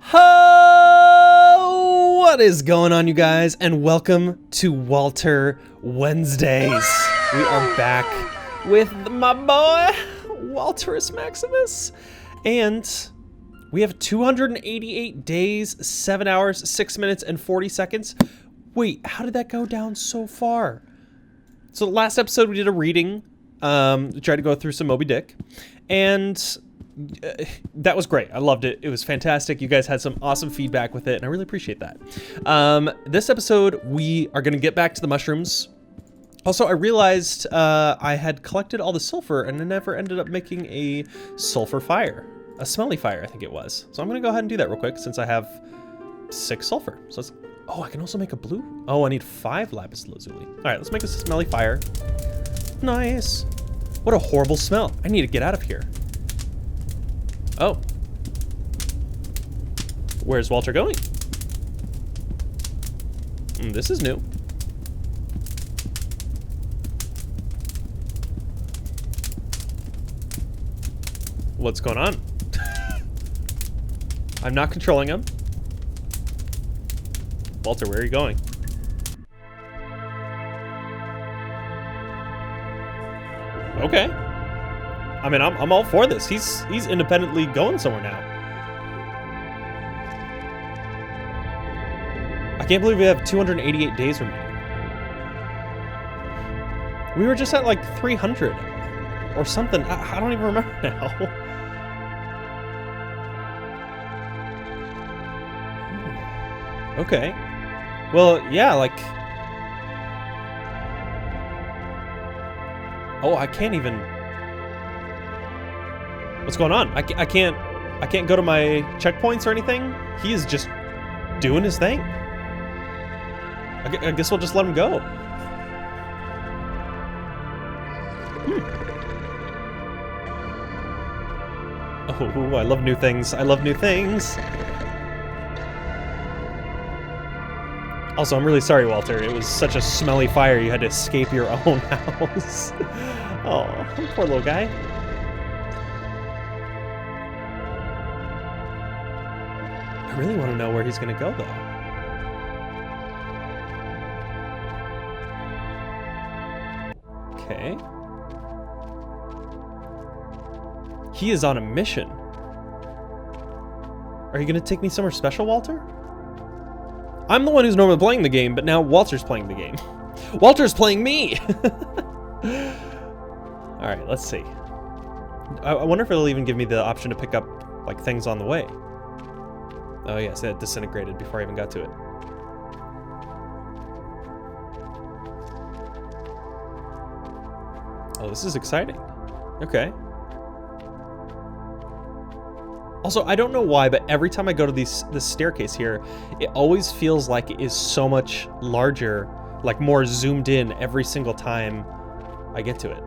Ho! What is going on, you guys? And welcome to Walter Wednesdays. We are back with my boy, Walterus Maximus. And we have 288 days, 7 hours, 6 minutes, and 40 seconds. Wait, how did that go down so far? So last episode we did a reading, we tried to go through some Moby Dick, and that was great. I loved it. It was fantastic. You guys had some awesome feedback with it, and I really appreciate that. This episode, we are going to get back to the mushrooms. Also, I realized I had collected all the sulfur, and I never ended up making a sulfur fire. A smelly fire, I think it was. So I'm going to go ahead and do that real quick, since I have 6 sulfur. So let's... Oh, I can also make a blue? Oh, I need 5 lapis lazuli. All right, let's make a smelly fire. Nice. What a horrible smell. I need to get out of here. Oh. Where's Walter going? This is new. What's going on? I'm not controlling him. Walter, where are you going? Okay. I mean, I'm all for this. He's independently going somewhere now. I can't believe we have 288 days remaining. We were just at like 300 or something. I don't even remember now. Okay. Well, yeah, like... Oh, I can't even... What's going on? I can't go to my checkpoints or anything? He is just doing his thing. I guess we'll just let him go. Oh, I love new things. I love new things. Also, I'm really sorry, Walter. It was such a smelly fire you had to escape your own house. Oh, poor little guy. I really want to know where he's going to go, though. Okay. He is on a mission. Are you going to take me somewhere special, Walter? I'm the one who's normally playing the game, but now Walter's playing the game. Walter's playing me! Alright, let's see. I wonder if it'll even give me the option to pick up, like, things on the way. Oh yes, it disintegrated before I even got to it. Oh, this is exciting. Okay. Also, I don't know why, but every time I go to this staircase here, it always feels like it is so much larger, like more zoomed in every single time I get to it.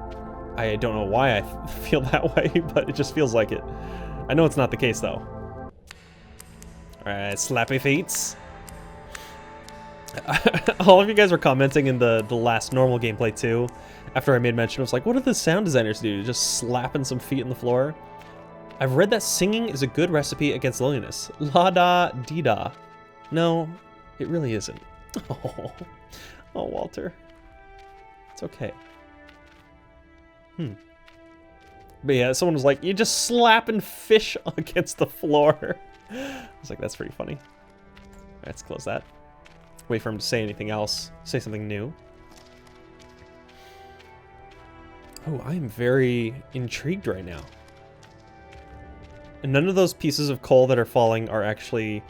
I don't know why I feel that way, but it just feels like it. I know it's not the case, though. Alright, slappy feets. All of you guys were commenting in the last normal gameplay, too. After I made mention, I was like, what do the sound designers do? Just slapping some feet in the floor? I've read that singing is a good recipe against loneliness. La-da-dee-da. No, it really isn't. Oh, Walter. It's okay. But yeah, someone was like, you're just slapping fish against the floor. I was like, that's pretty funny. All right, let's close that. Wait for him to say anything else. Say something new. Oh, I am very intrigued right now. And none of those pieces of coal that are falling are actually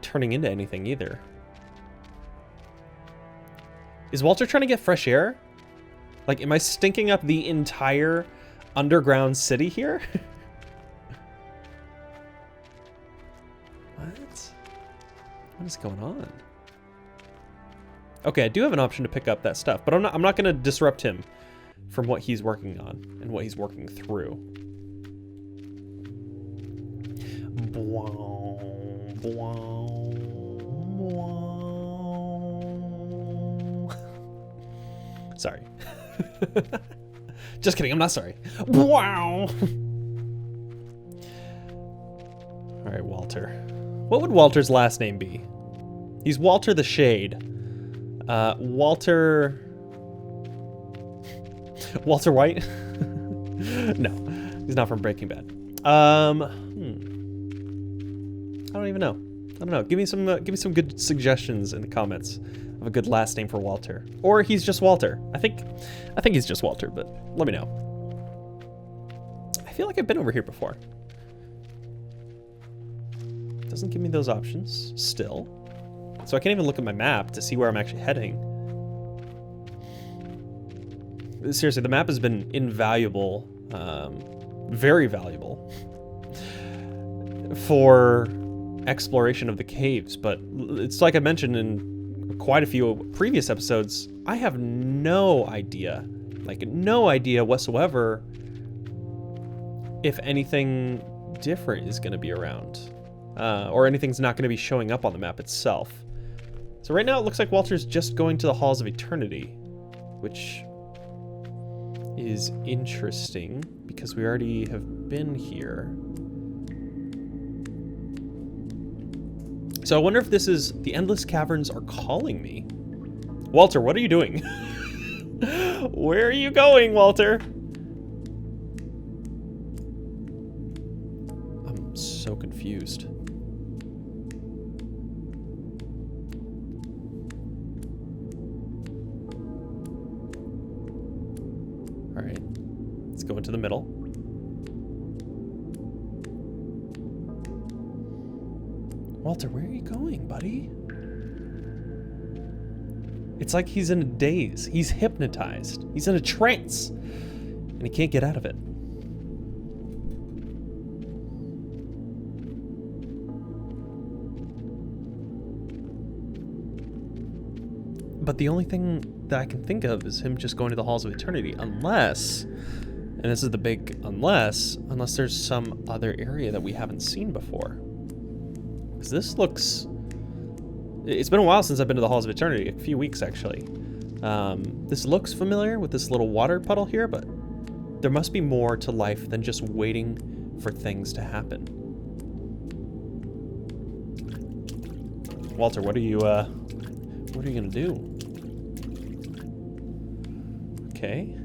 turning into anything either. Is Walter trying to get fresh air? Like, am I stinking up the entire underground city here? What? What is going on? Okay, I do have an option to pick up that stuff, but I'm not going to disrupt him from what he's working on and what he's working through. Sorry. Just kidding, I'm not sorry. Wow. Alright, Walter. What would Walter's last name be? He's Walter the Shade. Walter White? No, he's not from Breaking Bad. I don't even know. I don't know. Give me some good suggestions in the comments of a good last name for Walter, or he's just Walter. I think he's just Walter, but let me know. I feel like I've been over here before. Doesn't give me those options still, so I can't even look at my map to see where I'm actually heading. Seriously, the map has been invaluable, very valuable for exploration of the caves, but it's like I mentioned in quite a few previous episodes, I have no idea, like no idea whatsoever, if anything different is going to be around, or anything's not going to be showing up on the map itself. So right now it looks like Walter's just going to the Halls of Eternity, which is interesting because we already have been here. So I wonder if this is the Endless Caverns are calling me. Walter, what are you doing? Where are you going, Walter? I'm so confused. All right, let's go into the middle. Walter, where are you going, buddy? It's like he's in a daze. He's hypnotized. He's in a trance, and he can't get out of it. But the only thing that I can think of is him just going to the Halls of Eternity, unless, and this is the big unless there's some other area that we haven't seen before. Because this looks, it's been a while since I've been to the Halls of Eternity, a few weeks actually. This looks familiar with this little water puddle here, but there must be more to life than just waiting for things to happen. Walter, what are you gonna do? Okay.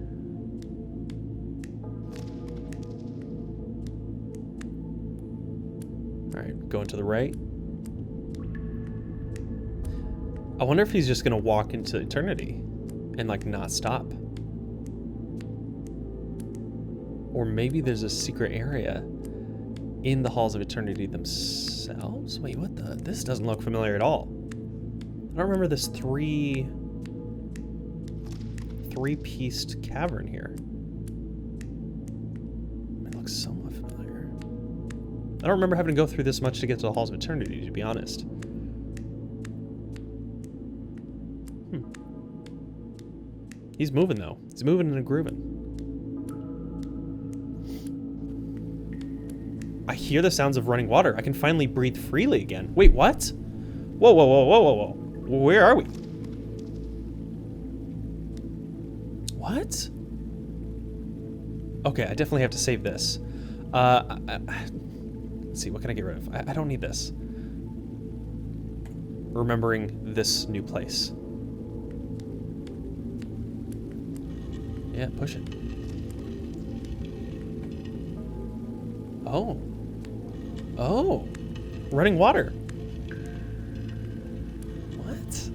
All right, going to the right. I wonder if he's just gonna walk into eternity and like not stop. Or maybe there's a secret area in the Halls of Eternity themselves? Wait, what the? This doesn't look familiar at all. I don't remember this three-pieced cavern here. It looks somewhat familiar. I don't remember having to go through this much to get to the Halls of Eternity, to be honest. He's moving though. He's moving and grooving. I hear the sounds of running water. I can finally breathe freely again. Wait, what? Whoa, whoa, whoa, whoa, whoa, whoa. Where are we? What? Okay, I definitely have to save this. Let's see, what can I get rid of? I don't need this. Remembering this new place. Yeah, push it. Oh. Oh. Running water. What?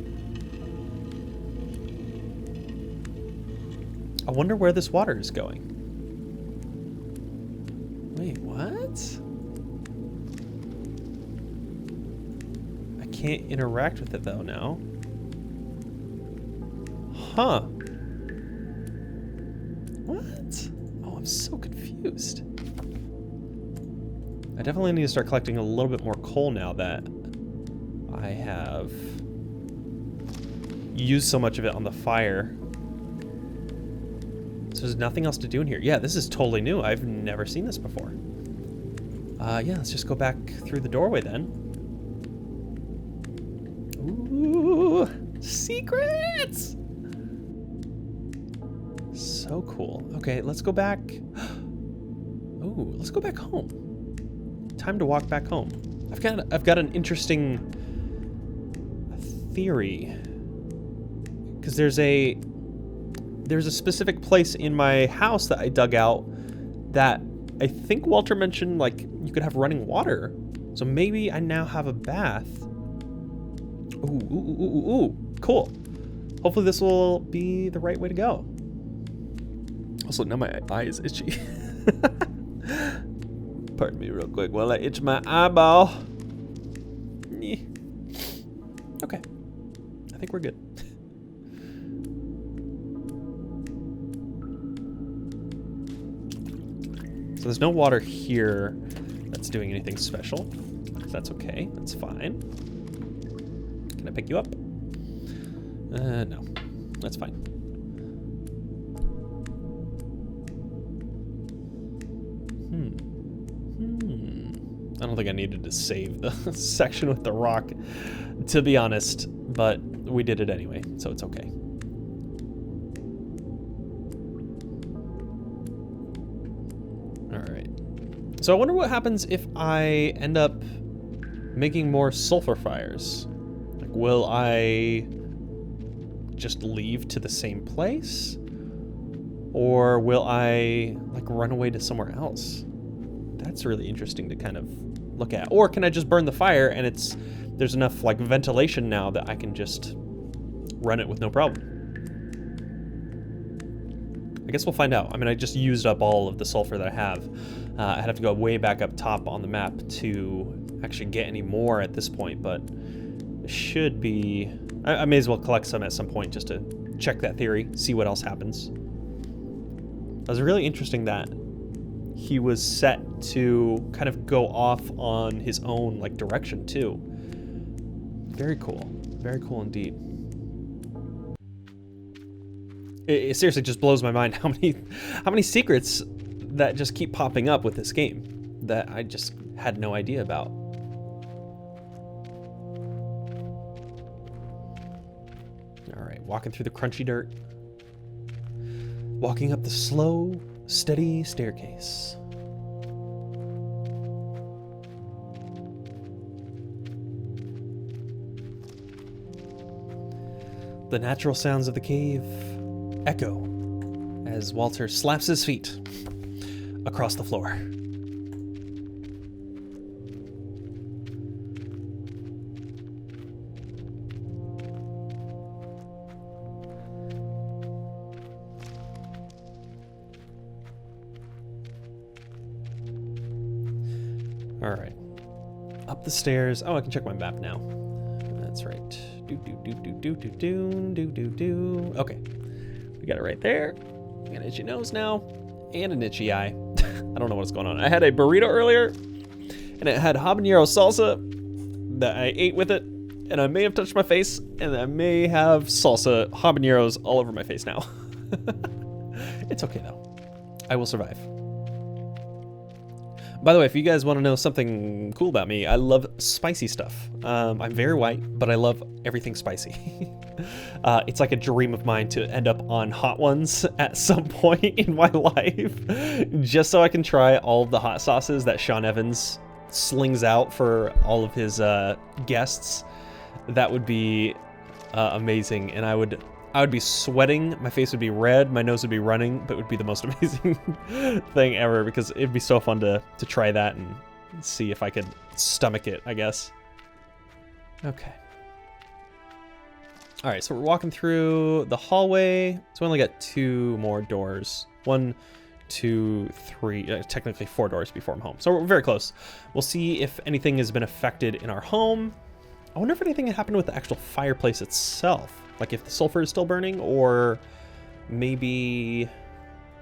I wonder where this water is going. Wait, what? I can't interact with it though now. Huh. What? Oh, I'm so confused. I definitely need to start collecting a little bit more coal now that I have used so much of it on the fire. So there's nothing else to do in here. Yeah, this is totally new. I've never seen this before. Yeah, let's just go back through the doorway then. Ooh, secrets! So cool. Okay, let's go back. Ooh, let's go back home. Time to walk back home. I've got an interesting theory, because there's a specific place in my house that I dug out that I think Walter mentioned, like, you could have running water. So maybe I now have a bath. Ooh, cool. Hopefully this will be the right way to go. Also, now my eye is itchy. Pardon me real quick while I itch my eyeball. Okay. I think we're good. So there's no water here that's doing anything special. That's okay. That's fine. Can I pick you up? No. That's fine. I don't think I needed to save the section with the rock, to be honest, but we did it anyway, so it's okay. Alright. So I wonder what happens if I end up making more sulfur fires. Like, will I just leave to the same place? Or will I, like, run away to somewhere else? That's really interesting to kind of look at. Or can I just burn the fire and there's enough, like, ventilation now that I can just run it with no problem? I guess we'll find out. I mean, I just used up all of the sulfur that I have. I'd have to go way back up top on the map to actually get any more at this point, but it should be... I may as well collect some at some point just to check that theory, see what else happens. It was really interesting that he was set to kind of go off on his own, like, direction too. Very cool. Very cool indeed. It seriously just blows my mind how many secrets that just keep popping up with this game that I just had no idea about. All right, walking through the crunchy dirt. Walking up the slow, steady staircase. The natural sounds of the cave echo as Walter slaps his feet across the floor. All right, up the stairs. Oh, I can check my map now. That's right. Okay, we got it right there. We got an itchy nose now, and an itchy eye. I don't know what's going on. I had a burrito earlier, and it had habanero salsa that I ate with it, and I may have touched my face, and I may have salsa habaneros all over my face now. It's okay though. I will survive. By the way, if you guys want to know something cool about me, I love spicy stuff. I'm very white, but I love everything spicy. It's like a dream of mine to end up on Hot Ones at some point in my life, just so I can try all of the hot sauces that Sean Evans slings out for all of his guests. That would be amazing, and I would be sweating, my face would be red, my nose would be running, but it would be the most amazing thing ever, because it'd be so fun to try that and see if I could stomach it, I guess. Okay. All right, so we're walking through the hallway. So we only got 2 more doors. 1, 2, 3, technically 4 doors before I'm home. So we're very close. We'll see if anything has been affected in our home. I wonder if anything happened with the actual fireplace itself. Like if the sulfur is still burning, or maybe...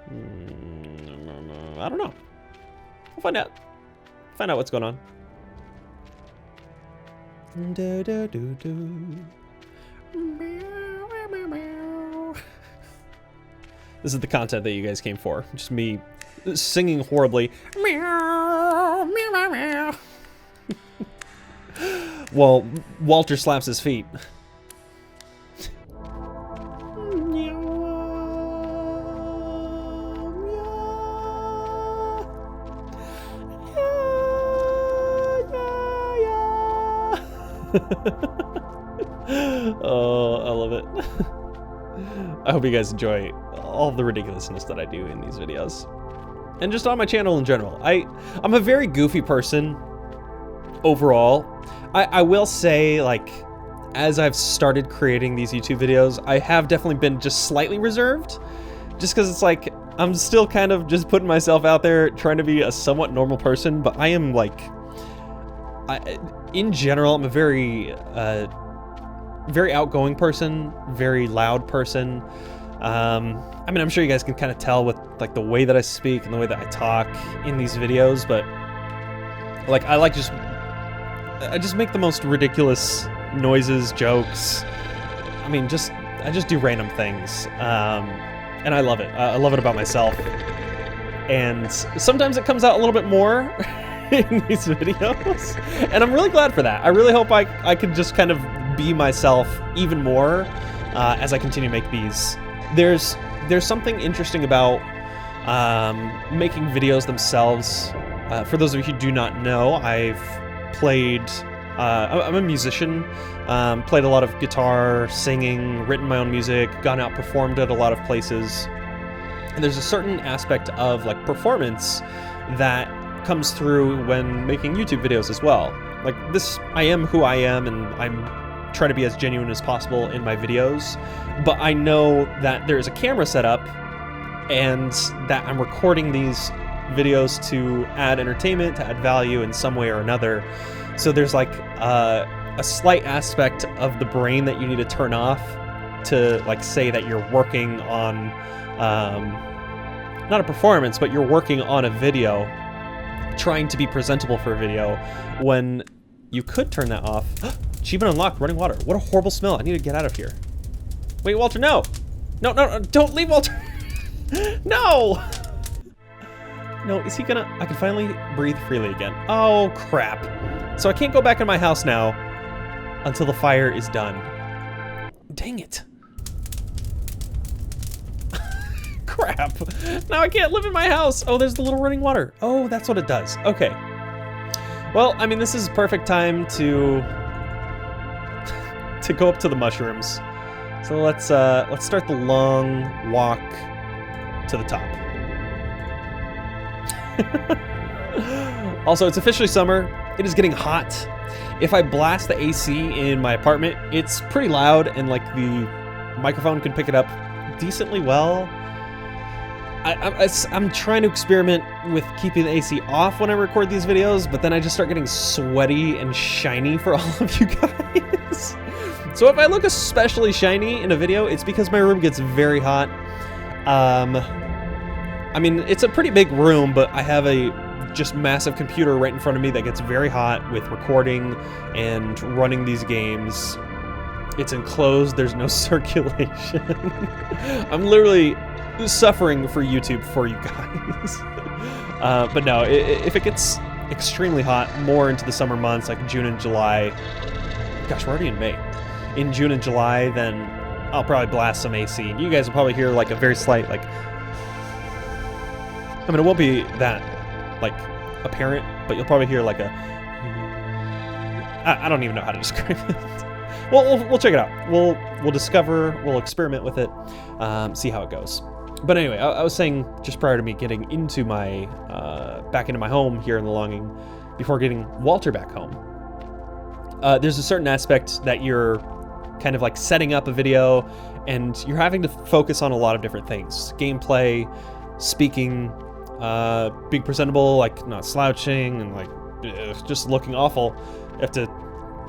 I don't know. We'll find out. Find out what's going on. This is the content that you guys came for. Just me singing horribly. While Walter slaps his feet. Oh, I love it. I hope you guys enjoy all the ridiculousness that I do in these videos. And just on my channel in general. I'm a very goofy person overall. I will say, like, as I've started creating these YouTube videos, I have definitely been just slightly reserved. Just because it's like, I'm still kind of just putting myself out there, trying to be a somewhat normal person, but I am like, in general, I'm a very outgoing person, very loud person. I mean, I'm sure you guys can kind of tell with like the way that I speak and the way that I talk in these videos, but like I just make the most ridiculous noises, jokes. I mean, I just do random things, and I love it. I love it about myself, and sometimes it comes out a little bit more in these videos, and I'm really glad for that. I really hope I could just kind of be myself even more as I continue to make these. There's something interesting about making videos themselves. For those of you who do not know, I've played, I'm a musician, played a lot of guitar, singing, written my own music, gone out, performed at a lot of places. And there's a certain aspect of like performance that comes through when making YouTube videos as well. Like this, I am who I am, and I'm trying to be as genuine as possible in my videos, but I know that there is a camera set up and that I'm recording these videos to add entertainment, to add value in some way or another. So there's like a slight aspect of the brain that you need to turn off to like say that you're working on, not a performance, but you're working on a video, trying to be presentable for a video, when you could turn that off. Achievement unlocked, running water. What a horrible smell. I need to get out of here. Wait, Walter, no. No, don't leave, Walter. No. No, is he gonna... I can finally breathe freely again. Oh, crap. So I can't go back in my house now until the fire is done. Dang it. Crap. Now I can't live in my house. Oh, there's the little running water. Oh, that's what it does. Okay. Well, I mean, this is perfect time to go up to the mushrooms. So let's start the long walk to the top. Also, it's officially summer. It is getting hot. If I blast the AC in my apartment, it's pretty loud, and like the microphone can pick it up decently well. I'm trying to experiment with keeping the AC off when I record these videos, but then I just start getting sweaty and shiny for all of you guys. So if I look especially shiny in a video, it's because my room gets very hot. I mean, it's a pretty big room, but I have a just massive computer right in front of me that gets very hot with recording and running these games. It's enclosed, there's no circulation. I'm literally suffering for YouTube for you guys. But no, if it gets extremely hot, more into the summer months, like June and July, gosh, we're already in May. In June and July, then I'll probably blast some AC. You guys will probably hear like a very slight, like, I mean, it won't be that, like, apparent, but you'll probably hear like a, I don't even know how to describe it. Well, we'll check it out. We'll discover, we'll experiment with it, see how it goes. But anyway, I was saying just prior to me getting into my, back into my home here in the Longing, before getting Walter back home, there's a certain aspect that you're kind of like setting up a video, and you're having to focus on a lot of different things. Gameplay, speaking, being presentable, like not slouching, and like just looking awful. You have to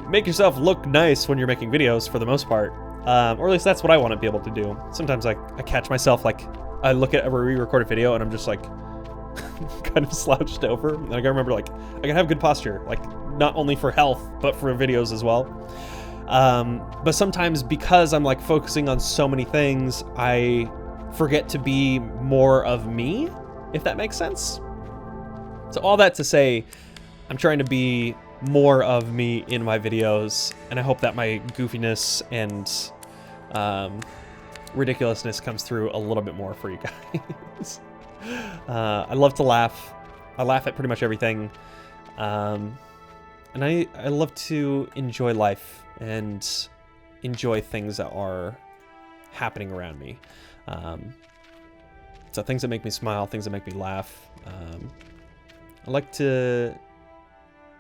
make yourself look nice when you're making videos for the most part. Or at least that's what I want to be able to do. Sometimes I catch myself, like, I look at a re-recorded video and I'm just like kind of slouched over. And I gotta remember, like, I gotta have good posture, like not only for health, but for videos as well. But sometimes because I'm like focusing on so many things, I forget to be more of me, if that makes sense. So all that to say, I'm trying to be more of me in my videos, and I hope that my goofiness and ridiculousness comes through a little bit more for you guys. I love to laugh. I laugh at pretty much everything. And I love to enjoy life and enjoy things that are happening around me. So things that make me smile, things that make me laugh. I like to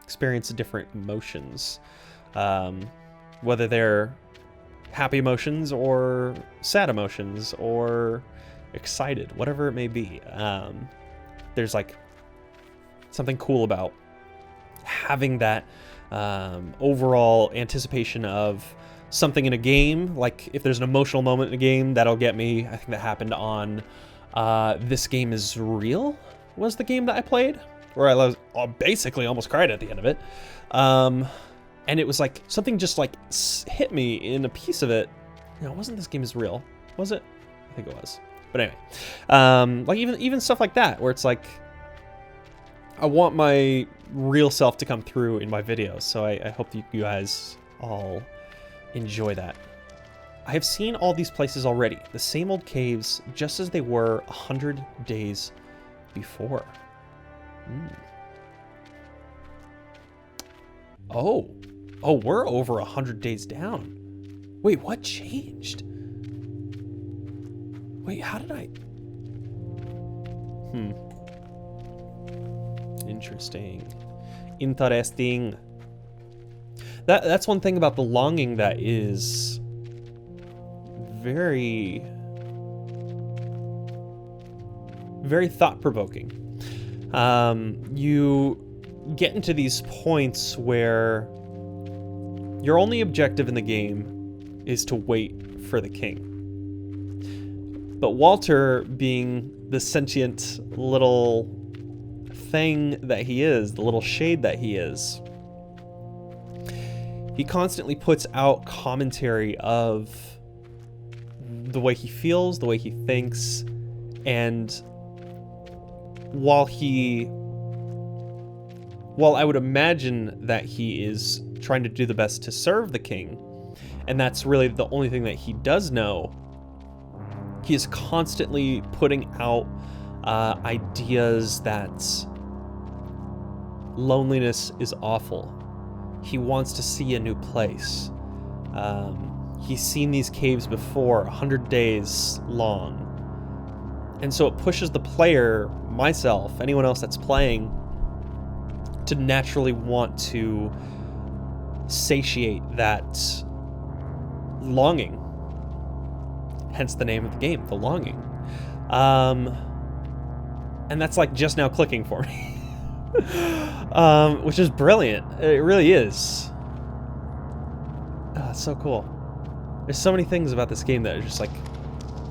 experience different emotions, whether they're happy emotions or sad emotions or excited, whatever it may be. There's like something cool about having that overall anticipation of something in a game. Like if there's an emotional moment in a game, that'll get me. I think that happened on This Game Is Real was the game that I played, where I basically almost cried at the end of it. And it was like something just like hit me in a piece of it. No, it wasn't This Game Is Real, was it? I think it was. But anyway, like even stuff like that, where it's like I want my real self to come through in my videos. So I hope you guys all enjoy that. I have seen all these places already, the same old caves, just as they were 100 days before. Oh, we're over 100 days down. Wait, what changed? Wait, how did I? Interesting. That's one thing about the longing that is very, very thought-provoking. You get into these points where your only objective in the game is to wait for the king. But Walter, being the sentient little thing that he is, the little shade that he is, he constantly puts out commentary of the way he feels, the way he thinks, and while I would imagine that he is trying to do the best to serve the king, and that's really the only thing that he does know, he is constantly putting out ideas that loneliness is awful. He wants to see a new place. He's seen these caves before, 100 days long. And so it pushes the player, myself, anyone else that's playing, to naturally want to satiate that longing. Hence the name of the game, The Longing. And that's like just now clicking for me. Which is brilliant. It really is. Oh, it's so cool. There's so many things about this game that are just like,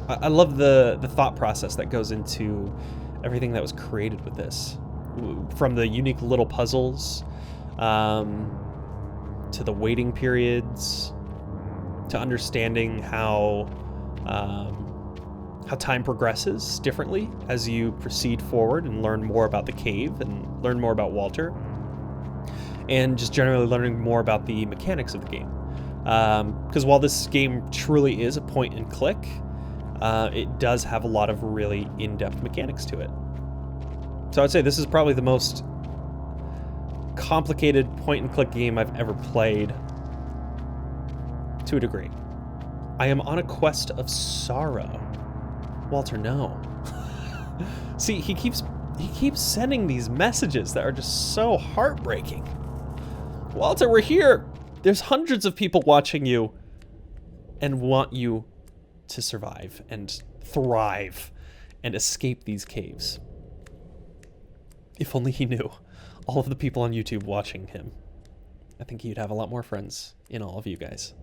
I love the thought process that goes into everything that was created with this. From the unique little puzzles, to the waiting periods, to understanding how time progresses differently as you proceed forward and learn more about the cave and learn more about Walter, and just generally learning more about the mechanics of the game. Because while this game truly is a point and click, it does have a lot of really in-depth mechanics to it. So I'd say this is probably the most complicated point and click game I've ever played, to a degree. I am on a quest of sorrow. Walter, no. See, he keeps sending these messages that are just so heartbreaking. Walter, we're here. There's hundreds of people watching you and want you to survive and thrive and escape these caves. If only he knew all of the people on YouTube watching him. I think he'd have a lot more friends in all of you guys.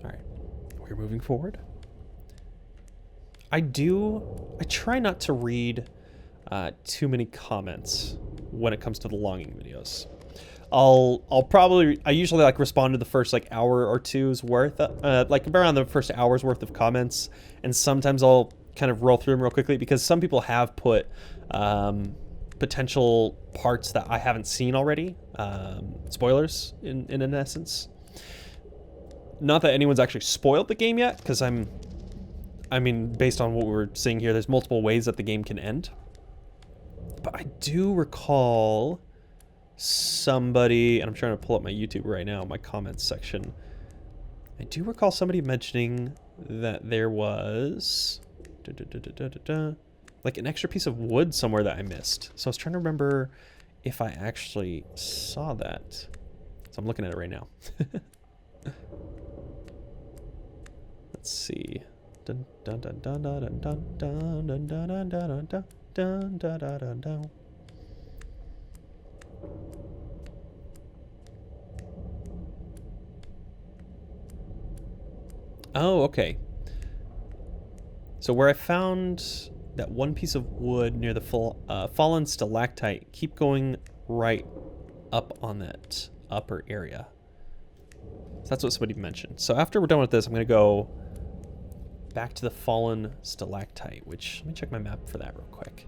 All right, we're moving forward. I try not to read too many comments when it comes to the longing videos. I usually like respond to the first like hour or two's worth, like around the first hour's worth of comments, and sometimes I'll kind of roll through them real quickly because some people have put potential parts that I haven't seen already, spoilers in essence. Not that anyone's actually spoiled the game yet, because I mean, based on what we're seeing here, there's multiple ways that the game can end. But I do recall somebody, and I'm trying to pull up my YouTube right now, my comments section. I do recall somebody mentioning that there was like an extra piece of wood somewhere that I missed. So I was trying to remember if I actually saw that. So I'm looking at it right now. Let's see. Dun dun dun dun dun dun dun dun dun dun dun dun dun dun dun dun dun. Oh, okay. So where I found that one piece of wood near the fallen stalactite, keep going right up on that upper area. So that's what somebody mentioned. So after we're done with this, I'm going to go back to the fallen stalactite, which, let me check my map for that real quick.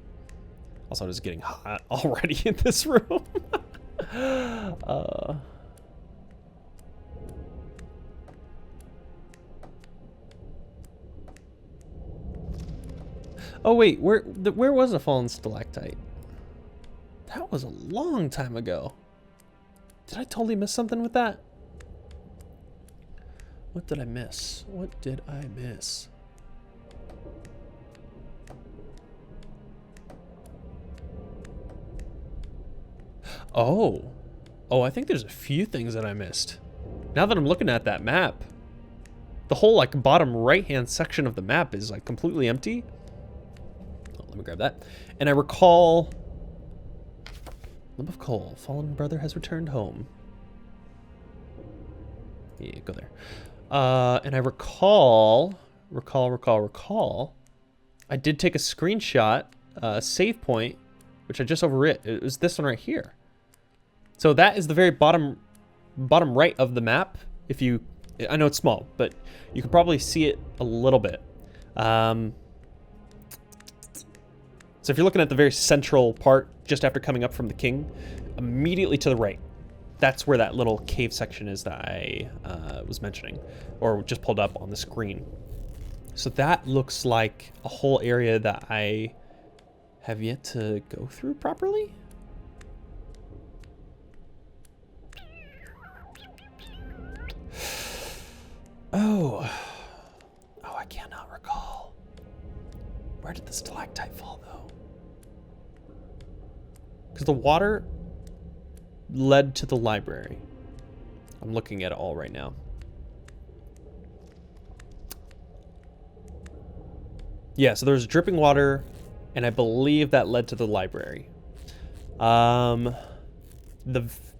Also, it is getting hot already in this room. Oh wait, where was the fallen stalactite? That was a long time ago. Did I totally miss something with that? What did I miss? What did I miss? Oh. Oh, I think there's a few things that I missed. Now that I'm looking at that map, the whole like bottom right-hand section of the map is like completely empty. Oh, let me grab that. And I recall lump of coal. Fallen brother has returned home. Yeah, go there. And I recall, I did take a screenshot, save point, which I just overwrit. It was this one right here. So that is the very bottom right of the map. If you, I know it's small, but you can probably see it a little bit. So if you're looking at the very central part, just after coming up from the king, immediately to the right, that's where that little cave section is that I was mentioning, or just pulled up on the screen. So that looks like a whole area that I have yet to go through properly. Oh, I cannot recall. Where did the stalactite fall, though? Because the water led to the library. I'm looking at it all right now. Yeah, so there's dripping water, and I believe that led to the library. The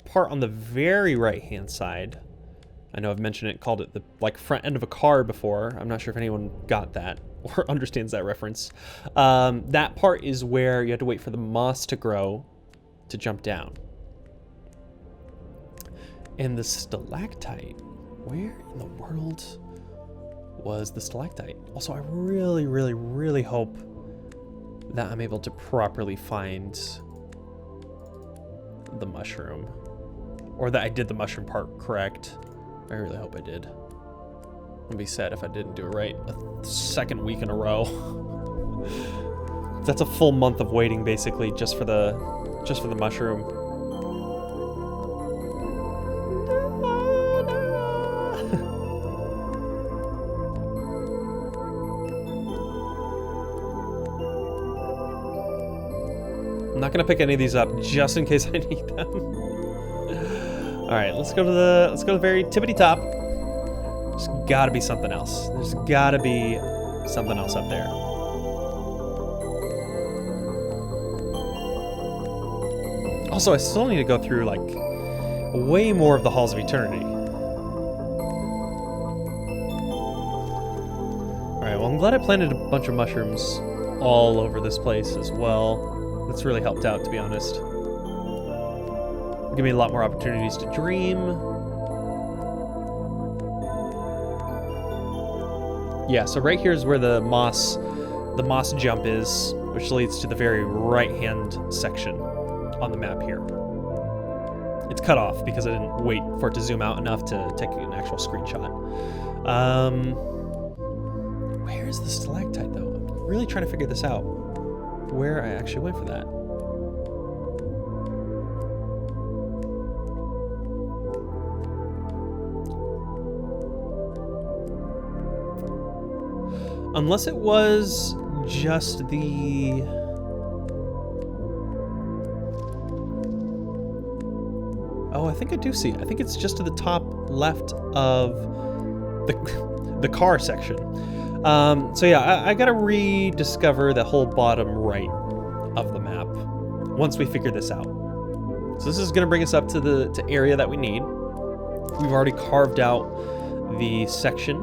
part on the very right-hand side, I know I've mentioned it, called it the like front end of a car before. I'm not sure if anyone got that or understands that reference. That part is where you have to wait for the moss to grow to jump down. And the stalactite, where in the world was the stalactite? Also, I really, really, really hope that I'm able to properly find the mushroom, or that I did the mushroom part correct. I really hope I did. I'd be sad if I didn't do it right a second week in a row. That's a full month of waiting, basically, just for the mushroom. I'm not gonna pick any of these up just in case I need them. All right, let's go to the very tippity top. There's gotta be something else. There's gotta be something else up there. Also, I still need to go through like way more of the Halls of Eternity. All right, well, I'm glad I planted a bunch of mushrooms all over this place as well. That's really helped out, to be honest. Give me a lot more opportunities to dream. Yeah, so right here is where the moss jump is, which leads to the very right-hand section on the map here. It's cut off because I didn't wait for it to zoom out enough to take an actual screenshot. Where is the stalactite, though? I'm really trying to figure this out. Where I actually went for that. Unless it was just the... Oh, I think I do see it. I think it's just to the top left of the car section. So yeah, I gotta rediscover the whole bottom right of the map once we figure this out. So this is gonna bring us up to the area that we need. We've already carved out the section.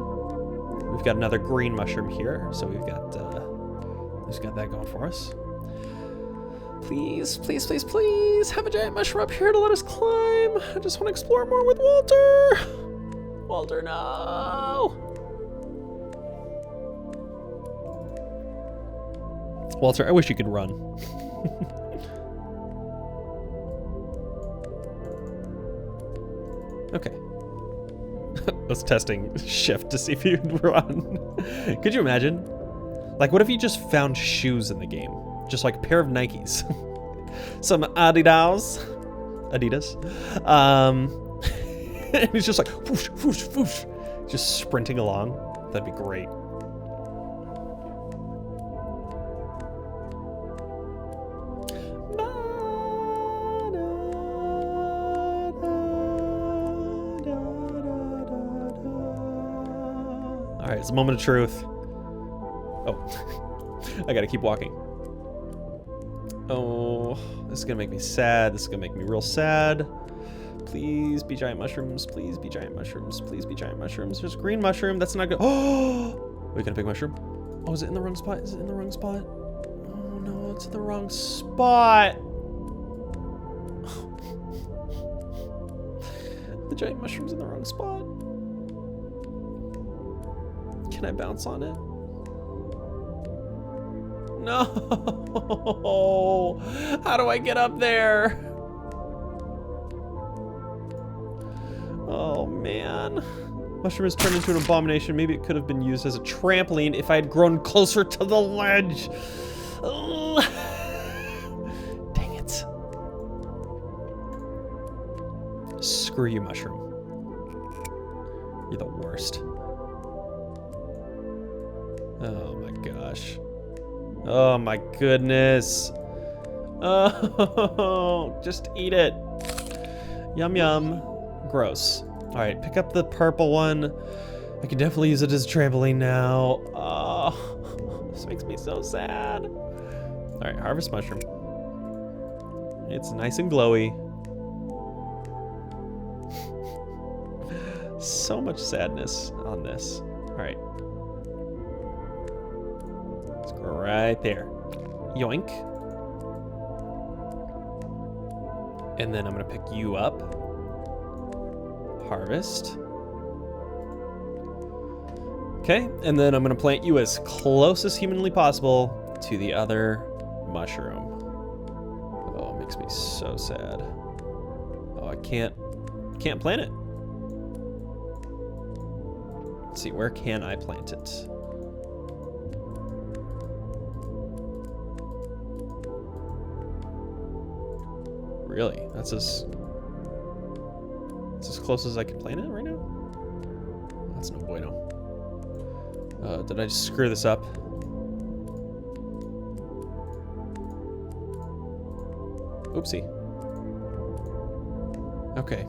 We've got another green mushroom here, so we've got that going for us. Please, please, please, please have a giant mushroom up here to let us climb. I just want to explore more with Walter. Walter, no. Walter, I wish you could run. Okay. I was testing shift to see if you'd run. Could you imagine? Like, what if you just found shoes in the game? Just like a pair of Nikes. Some Adidas. And he's just like, whoosh, whoosh, whoosh. Just sprinting along. That'd be great. All right, it's a moment of truth. Oh, I gotta keep walking. Oh, this is gonna make me sad. This is gonna make me real sad. Please be giant mushrooms. Please be giant mushrooms. Please be giant mushrooms. There's a green mushroom. That's not good. Oh, we got a big mushroom. Oh, is it in the wrong spot? Is it in the wrong spot? Oh no, it's in the wrong spot. The giant mushroom's in the wrong spot. Can I bounce on it? No! How do I get up there? Oh man. Mushroom has turned into an abomination. Maybe it could have been used as a trampoline if I had grown closer to the ledge. Dang it. Screw you, mushroom. You're the worst. Oh my gosh. Oh my goodness. Oh, just eat it. Yum yum. Gross. All right, pick up the purple one. I can definitely use it as a trampoline now. Oh, this makes me so sad. All right, harvest mushroom. It's nice and glowy. So much sadness on this. All right. Let's go right there. Yoink. And then I'm gonna pick you up. Harvest. Okay, and then I'm gonna plant you as close as humanly possible to the other mushroom. Oh, it makes me so sad. Oh, I can't plant it. Let's see, where can I plant it? Really? That's as close as I can plant it right now? That's no bueno. Did I just screw this up? Oopsie. Okay.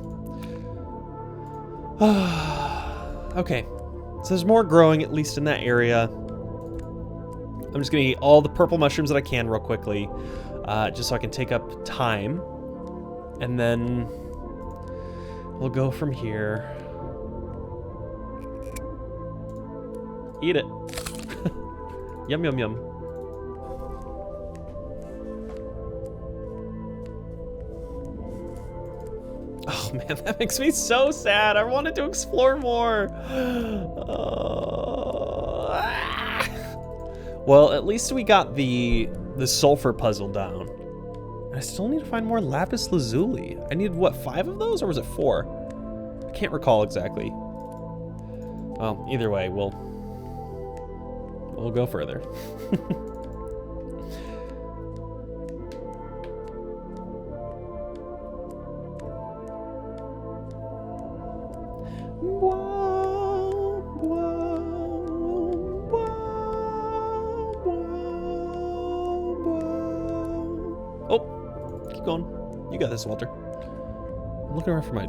Okay. So there's more growing, at least in that area. I'm just gonna eat all the purple mushrooms that I can real quickly, just so I can take up time. And then we'll go from here. Eat it. Yum, yum, yum. Oh man, that makes me so sad. I wanted to explore more. Well, at least we got the sulfur puzzle down. I still need to find more lapis lazuli. I need, what, 5 of those, or was it 4? I can't recall exactly. Well, either way, we'll go further. Oh, keep going. You got this, Walter. I'm looking around for my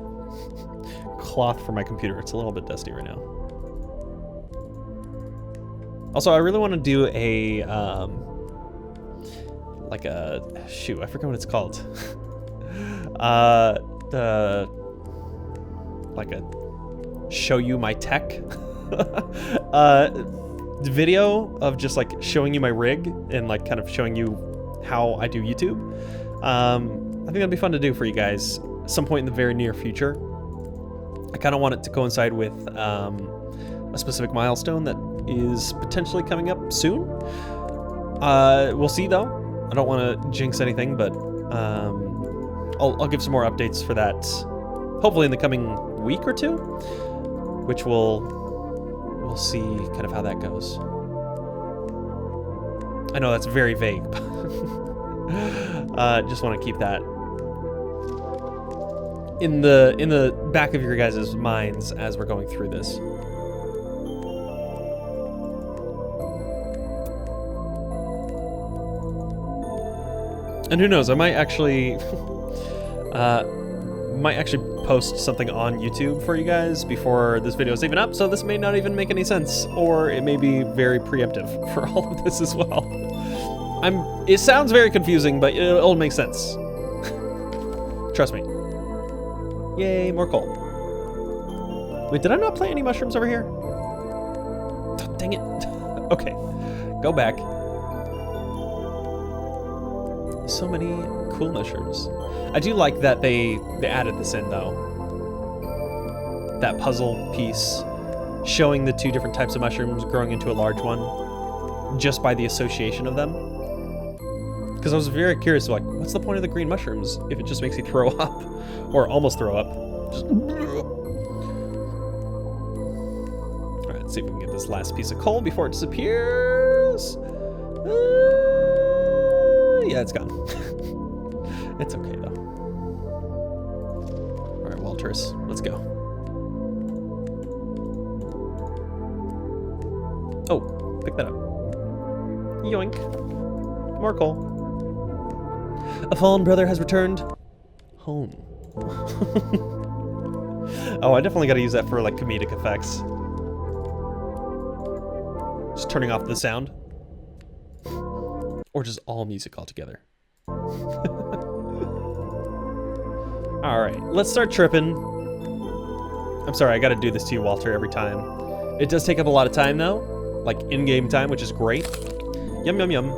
cloth for my computer. It's a little bit dusty right now. Also, I really want to do a, like a, shoot, I forget what it's called. Like a show you my tech video of just like showing you my rig and like kind of showing you how I do YouTube. I think that'd be fun to do for you guys some point in the very near future. I kind of want it to coincide with a specific milestone that is potentially coming up soon. We'll see though. I don't want to jinx anything, but I'll give some more updates for that hopefully in the coming week or two, which we'll see kind of how that goes. I know that's very vague, but just want to keep that in the back of your guys' minds as we're going through this. And who knows, I might actually post something on YouTube for you guys before this video is even up, so this may not even make any sense, or it may be very preemptive for all of this as well. It sounds very confusing, but it'll make sense. Trust me. Yay, more coal. Wait, did I not plant any mushrooms over here? Oh, dang it. Okay, go back. So many cool mushrooms. I do like that they added this in though. That puzzle piece showing the 2 different types of mushrooms growing into a large one just by the association of them. Because I was very curious, like, what's the point of the green mushrooms if it just makes you throw up? Or almost throw up. Just... Alright, let's see if we can get this last piece of coal before it disappears. Yeah, it's gone. It's okay though. Alright, Walters, let's go. Oh, pick that up. Yoink. More coal. A fallen brother has returned home. Oh, I definitely gotta use that for like comedic effects. Just turning off the sound. Or just all music altogether. Alright, let's start tripping. I'm sorry, I gotta do this to you, Walter, every time. It does take up a lot of time, though. Like, in-game time, which is great. Yum, yum, yum.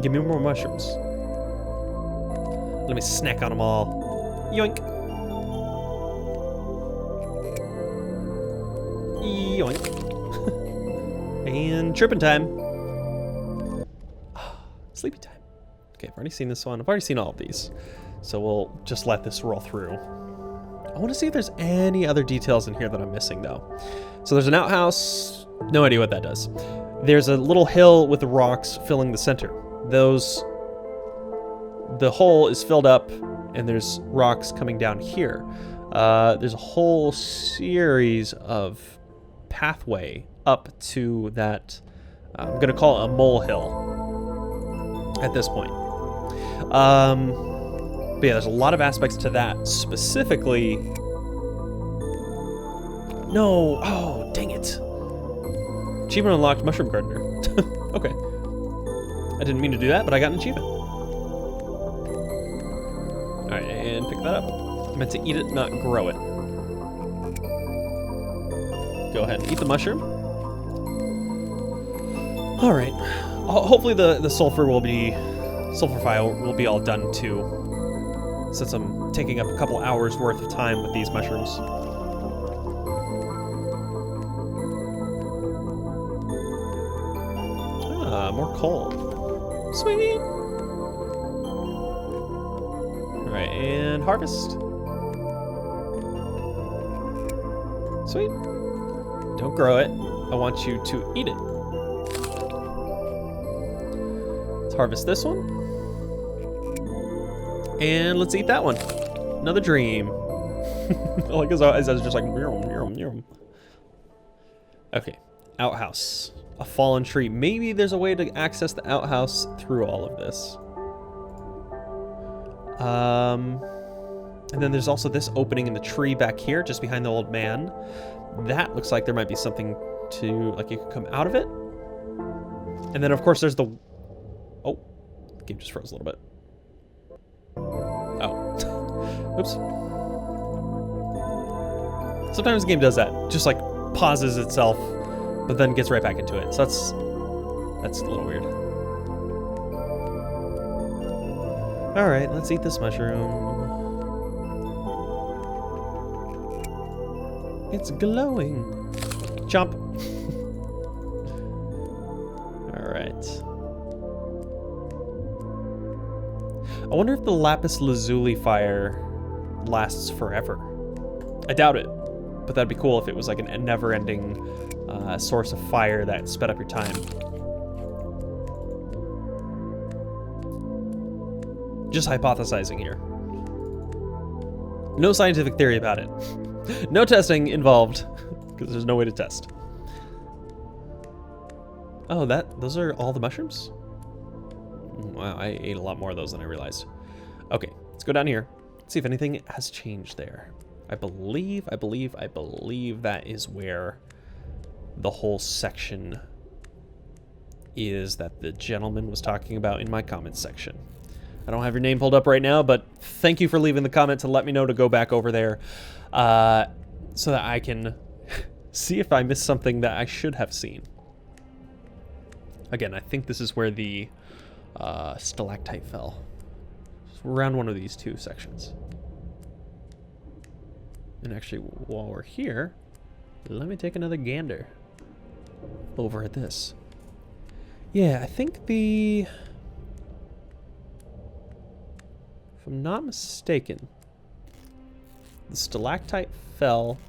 Give me more mushrooms. Let me snack on them all. Yoink. Yoink. And tripping time. Sleepy time. Okay, I've already seen this one. I've already seen all of these. So we'll just let this roll through. I want to see if there's any other details in here that I'm missing, though. So there's an outhouse. No idea what that does. There's a little hill with the rocks filling the center. The hole is filled up, and there's rocks coming down here. There's a whole series of pathway up to that, I'm going to call it a molehill at this point. But yeah, there's a lot of aspects to that. Specifically... No! Oh, dang it. Achievement unlocked, Mushroom Gardener. Okay. I didn't mean to do that, but I got an achievement. Alright, and pick that up. I meant to eat it, not grow it. Go ahead and eat the mushroom. Alright. Hopefully the sulfur file will be all done too, since I'm taking up a couple hours worth of time with these mushrooms. Ah, more coal. Sweet! right, and harvest. Sweet. Don't grow it. I want you to eat it. Let's harvest this one. And let's eat that one. Another dream. Like his eyes are just like okay, outhouse. A fallen tree. Maybe there's a way to access the outhouse through all of this. And then there's also this opening in the tree back here, just behind the old man. That looks like there might be something to, like you can come out of it. And then of course there's the, oh, the game just froze a little bit. Oh, oops. Sometimes the game does that, just like pauses itself, but then gets right back into it. So that's a little weird. All right, let's eat this mushroom. It's glowing. Chomp. All right. I wonder if the lapis lazuli fire lasts forever. I doubt it, but that'd be cool if it was like a never-ending source of fire that sped up your time. Just hypothesizing here. No scientific theory about it. No testing involved, because there's no way to test. Oh, those are all the mushrooms? Wow, I ate a lot more of those than I realized. Okay, let's go down here. See if anything has changed there. I believe that is where the whole section is that the gentleman was talking about in my comments section. I don't have your name pulled up right now, but thank you for leaving the comment to let me know to go back over there so that I can see if I missed something that I should have seen. Again, I think this is where the stalactite fell. It's around one of these two sections. And actually, while we're here, let me take another gander over at this. Yeah, I think if I'm not mistaken, the stalactite fell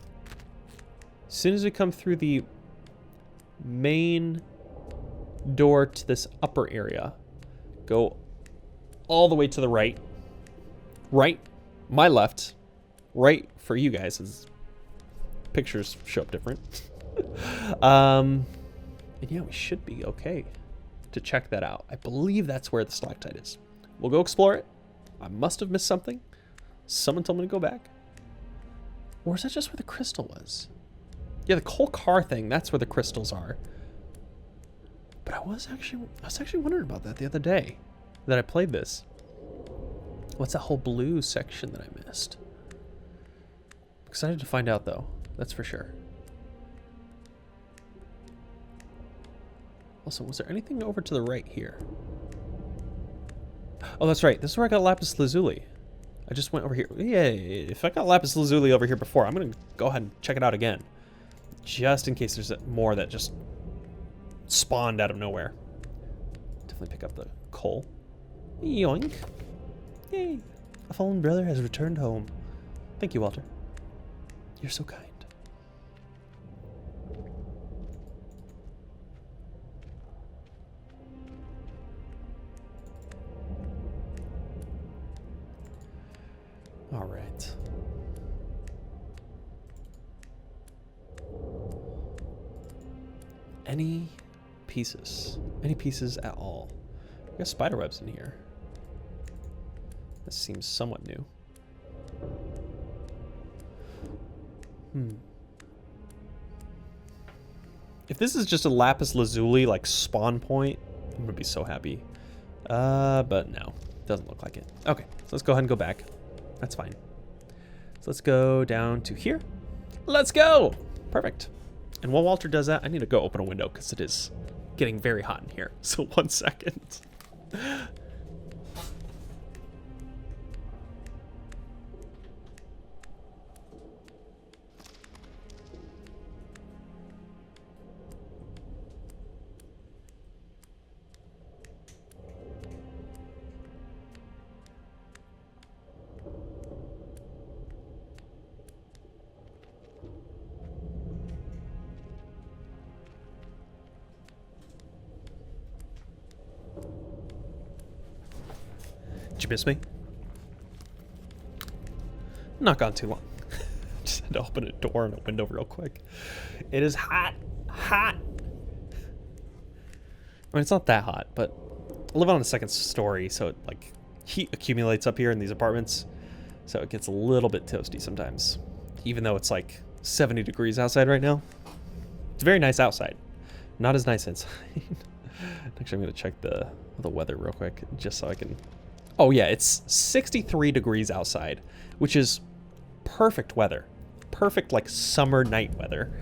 as soon as we come through the main door to this upper area. Go all the way to the right. Right, my left. Right for you guys, as pictures show up different. And yeah, we should be okay to check that out. I believe that's where the stalactite is. We'll go explore it. I must have missed something. Someone told me to go back. Or is that just where the crystal was? Yeah, the whole car thing, that's where the crystals are. But I was actually wondering about that the other day that I played this. What's that whole blue section that I missed? Excited to find out though, that's for sure. Also, was there anything over to the right here? Oh, that's right. This is where I got lapis lazuli. I just went over here. Yeah, if I got lapis lazuli over here before, I'm gonna go ahead and check it out again, just in case there's more that just spawned out of nowhere. Definitely pick up the coal. Yoink! Yay! A fallen brother has returned home. Thank you, Walter. You're so kind. All right. Any pieces? Any pieces at all? We got spider webs in here. This seems somewhat new. If this is just a lapis lazuli like spawn point, I'm gonna be so happy. But no, doesn't look like it. Okay, so let's go ahead and go back. That's fine. So let's go down to here. Let's go! Perfect. And while Walter does that, I need to go open a window because it is getting very hot in here. So 1 second. you miss me? Not gone too long. Just had to open a door and a window real quick. It is hot. Hot. I mean, it's not that hot, but I live on the second story, so it, like, heat accumulates up here in these apartments. So it gets a little bit toasty sometimes, even though it's like 70 degrees outside right now. It's very nice outside. Not as nice inside. Actually, I'm going to check the weather real quick, just so I can... Oh, yeah, it's 63 degrees outside, which is perfect weather. Perfect, like, summer night weather.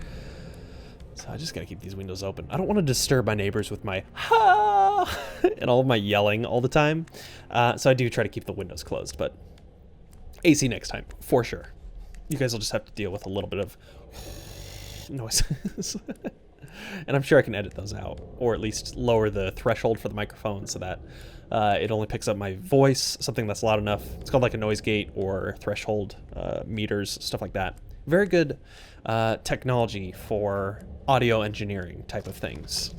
So I just got to keep these windows open. I don't want to disturb my neighbors with my ha and all of my yelling all the time. So I do try to keep the windows closed, but AC next time, for sure. You guys will just have to deal with a little bit of noises. And I'm sure I can edit those out, or at least lower the threshold for the microphone so that it only picks up my voice, something that's loud enough. It's called like a noise gate or threshold meters, stuff like that. Very good technology for audio engineering type of things.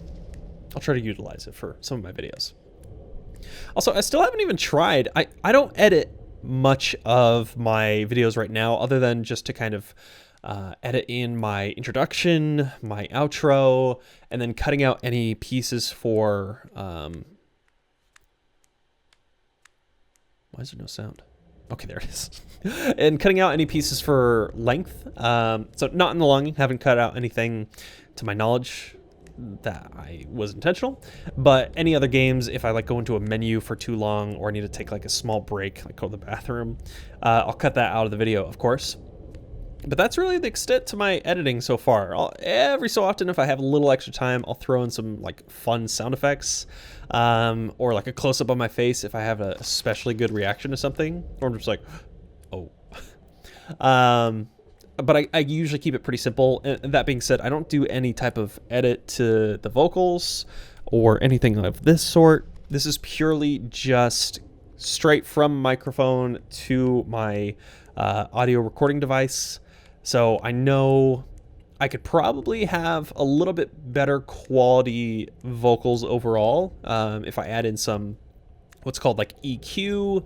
I'll try to utilize it for some of my videos. Also, I still haven't even tried. I don't edit much of my videos right now, other than just to kind of edit in my introduction, my outro, and then cutting out any pieces for... Why is there no sound? Okay, there it is. And cutting out any pieces for length. So not in the longing, haven't cut out anything to my knowledge that I was intentional, but any other games, if I like go into a menu for too long or I need to take like a small break, like go to the bathroom, I'll cut that out of the video, of course. But that's really the extent to my editing so far. Every so often, if I have a little extra time, I'll throw in some like fun sound effects, or like a close-up on my face if I have a especially good reaction to something, or I'm just like, oh. But I usually keep it pretty simple. And that being said, I don't do any type of edit to the vocals or anything of this sort. This is purely just straight from microphone to my audio recording device. So I know I could probably have a little bit better quality vocals overall if I add in some what's called like EQ,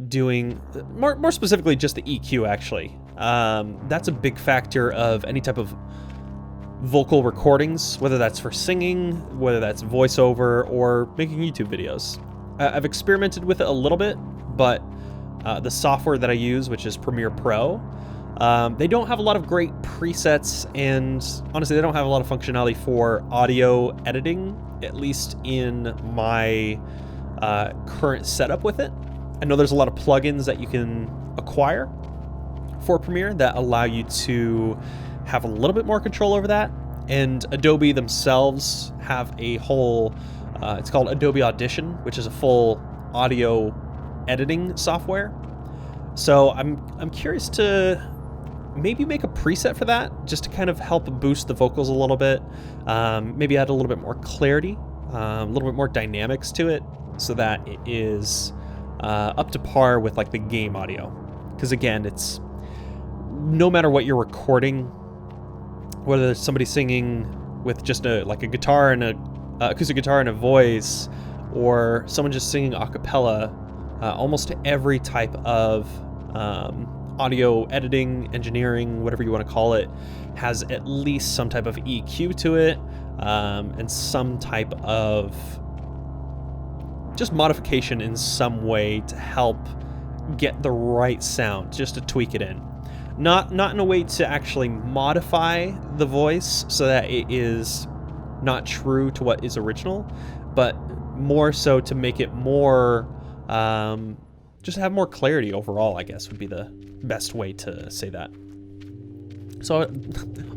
doing more specifically just the EQ actually. That's a big factor of any type of vocal recordings, whether that's for singing, whether that's voiceover, or making YouTube videos. I've experimented with it a little bit, but the software that I use, which is Premiere Pro, they don't have a lot of great presets, and honestly, they don't have a lot of functionality for audio editing, at least in my current setup with it. I know there's a lot of plugins that you can acquire for Premiere that allow you to have a little bit more control over that, and Adobe themselves have a whole, it's called Adobe Audition, which is a full audio editing software. So I'm curious to maybe make a preset for that, just to kind of help boost the vocals a little bit, maybe add a little bit more clarity, a little bit more dynamics to it, so that it is up to par with like the game audio. Because again, it's no matter what you're recording, whether it's somebody singing with just a guitar and a acoustic guitar and a voice, or someone just singing a cappella, almost every type of audio editing, engineering, whatever you want to call it, has at least some type of EQ to it, and some type of just modification in some way to help get the right sound, just to tweak it in. Not in a way to actually modify the voice so that it is not true to what is original, but more so to make it more, just have more clarity overall, I guess would be the best way to say that. So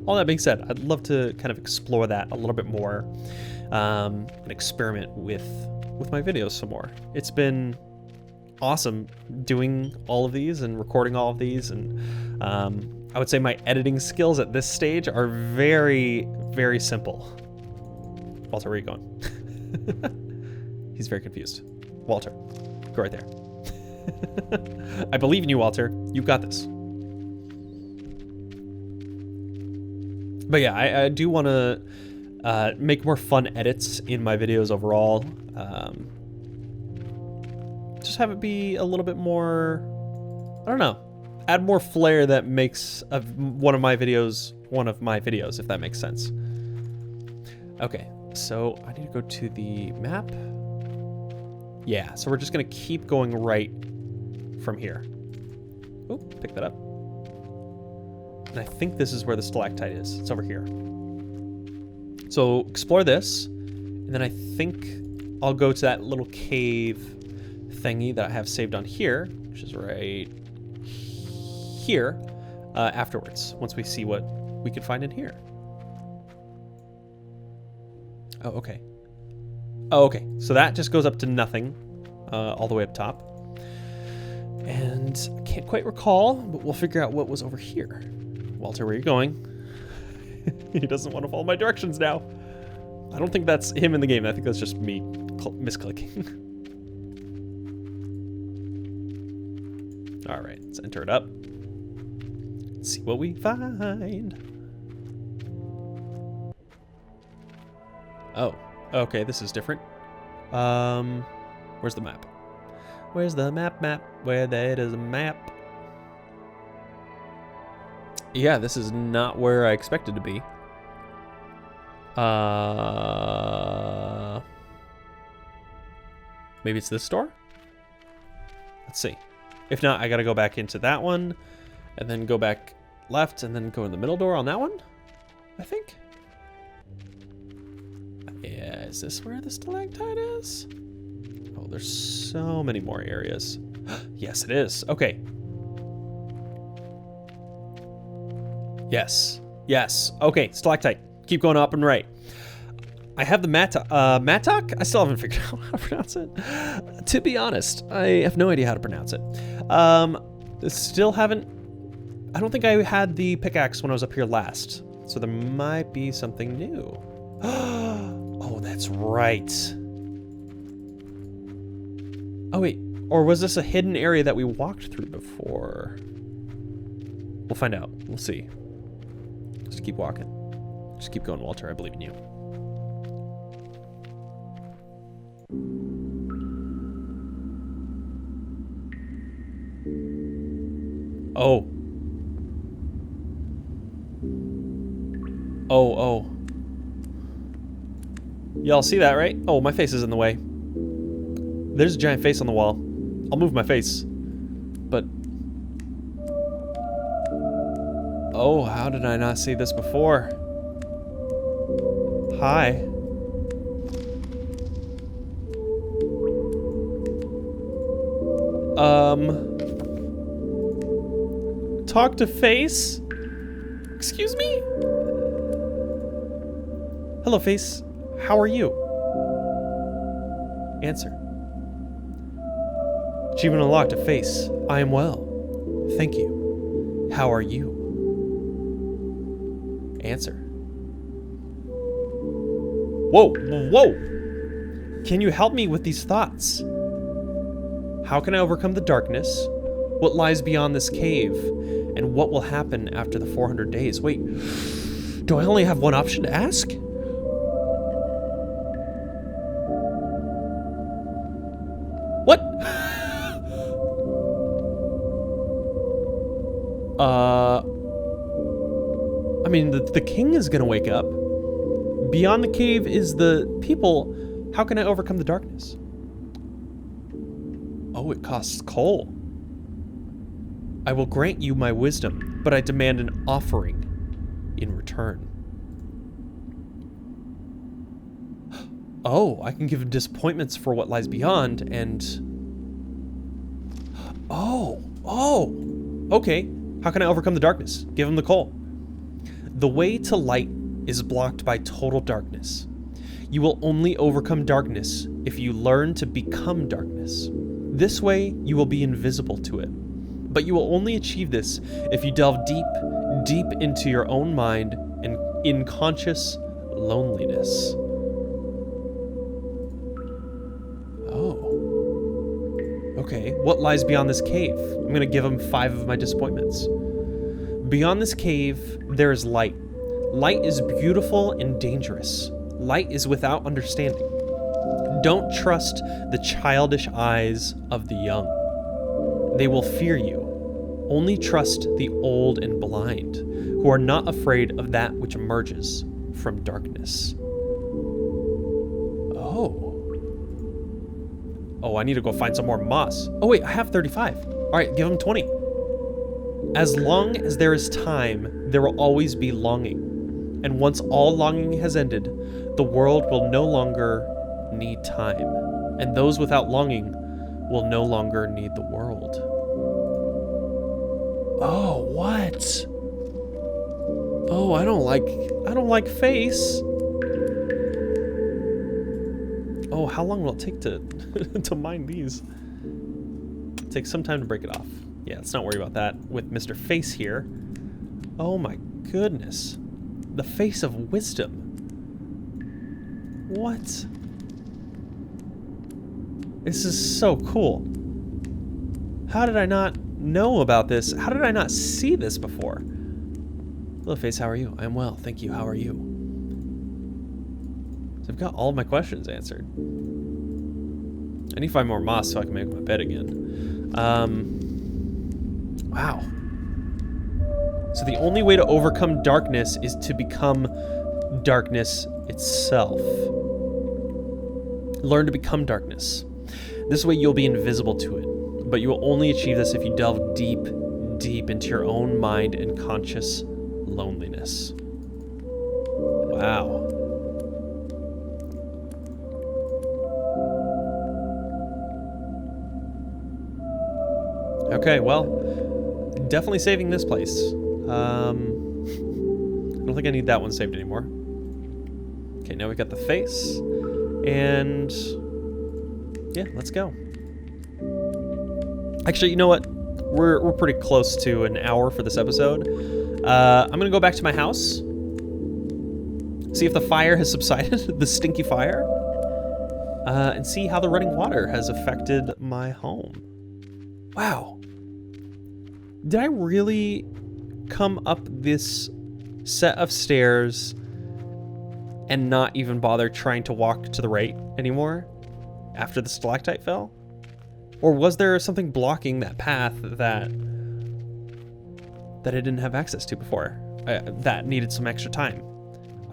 all that being said, I'd love to kind of explore that a little bit more, and experiment with my videos some more. It's been awesome doing all of these and recording all of these, and I would say my editing skills at this stage are very, very simple. Walter, where are you going? He's very confused. Walter, go right there. I believe in you, Walter. You've got this. But yeah, I do want to make more fun edits in my videos overall. just have it be a little bit more, I don't know, add more flair that makes one of my videos, if that makes sense. Okay, so I need to go to the map. Yeah, so we're just gonna keep going right from here. Oh, pick that up. And I think this is where the stalactite is. It's over here. So explore this, and then I think I'll go to that little cave thingy that I have saved on here, which is right here, afterwards, once we see what we can find in here. Oh, okay. Oh, okay. So that just goes up to nothing, all the way up top. And I can't quite recall, but we'll figure out what was over here. Walter, where are you going? He doesn't want to follow my directions now. I don't think that's him in the game. I think that's just me misclicking. All right, let's enter it up. Let's see what we find. Oh, okay, this is different. Where's the map? Where's the map? Where there is a map. Yeah, this is not where I expected to be. Maybe it's this store? Let's see. If not, I gotta go back into that one, and then go back left, and then go in the middle door on that one, I think. Yeah, is this where the stalactite is? Oh, there's so many more areas. Yes, it is. Okay. Yes. Yes. Okay, stalactite. Keep going up and right. I have the mattock. I still haven't figured out how to pronounce it. To be honest, I have no idea how to pronounce it. Still haven't... I don't think I had the pickaxe when I was up here last. So there might be something new. Oh, that's right. Oh, wait. Or was this a hidden area that we walked through before? We'll find out. We'll see. Just keep walking. Just keep going, Walter. I believe in you. Oh. Oh. Y'all see that, right? Oh, my face is in the way. There's a giant face on the wall. I'll move my face. But... oh, how did I not see this before? Hi. Talk to face? Excuse me? Hello, face. How are you? Answer. Achievement unlocked to face. I am well. Thank you. How are you? Answer. Whoa, whoa! Can you help me with these thoughts? How can I overcome the darkness? What lies beyond this cave? And what will happen after the 400 days? Wait, do I only have one option to ask? What? I mean, the king is gonna wake up. Beyond the cave is the people. How can I overcome the darkness? Oh, it costs coal. I will grant you my wisdom, but I demand an offering in return. Oh, I can give disappointments for what lies beyond, and... Oh, okay. How can I overcome the darkness? Give him the coal. The way to light is blocked by total darkness. You will only overcome darkness if you learn to become darkness. This way, you will be invisible to it. But you will only achieve this if you delve deep into your own mind and in conscious loneliness. Oh. Okay, what lies beyond this cave? I'm gonna give him 5 of my disappointments. Beyond this cave, there is light. Light is beautiful and dangerous. Light is without understanding. Don't trust the childish eyes of the young. They will fear you. Only trust the old and blind, who are not afraid of that which emerges from darkness. Oh, I need to go find some more moss. Oh wait, I have 35. All right, give him 20. As long as there is time, there will always be longing. And once all longing has ended, the world will no longer need time. And those without longing will no longer need the world. Oh, what? Oh, I don't like face. Oh, how long will it take to to mine these? It takes some time to break it off. Yeah, let's not worry about that with Mr. Face here. Oh my goodness. The face of wisdom. What? This is so cool. How did I not know about this? How did I not see this before? Hello, Face, how are you? I'm well, thank you. How are you? So I've got all of my questions answered. I need to find more moss so I can make my bed again. Wow. So the only way to overcome darkness is to become darkness itself. Learn to become darkness. This way you'll be invisible to it, but you will only achieve this if you delve deep, deep into your own mind and conscious loneliness. Wow. Okay, well, definitely saving this place. I don't think I need that one saved anymore. Okay, now we got the face, and yeah, let's go. Actually, you know what? We're pretty close to an hour for this episode. I'm gonna go back to my house, see if the fire has subsided, the stinky fire, and see how the running water has affected my home. Wow. Did I really come up this set of stairs and not even bother trying to walk to the right anymore after the stalactite fell? Or was there something blocking that path that I didn't have access to before? That needed some extra time.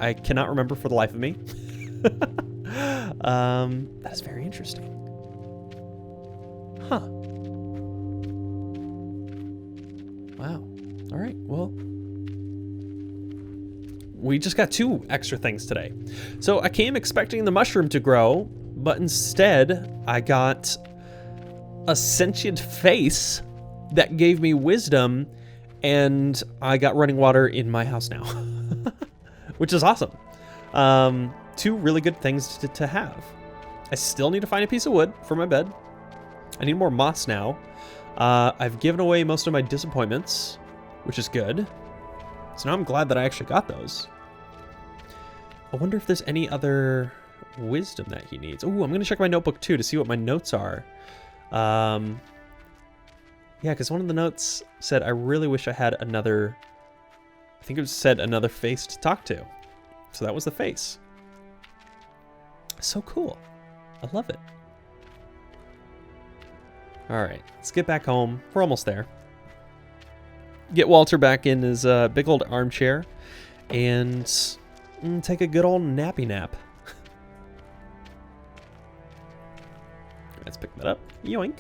I cannot remember for the life of me. That's very interesting. Huh. Wow. All right, well, we just got 2 extra things today. So I came expecting the mushroom to grow, but instead I got a sentient face that gave me wisdom, and I got running water in my house now, which is awesome. 2 really good things to have. I still need to find a piece of wood for my bed. I need more moss now. I've given away most of my disappointments, which is good. So now I'm glad that I actually got those. I wonder if there's any other wisdom that he needs. Ooh, I'm going to check my notebook too to see what my notes are. Yeah, because one of the notes said, I really wish I had another, I think it said another face to talk to. So that was the face. So cool. I love it. All right, let's get back home. We're almost there. Get Walter back in his big old armchair and take a good old nappy nap. Let's pick that up. Yoink.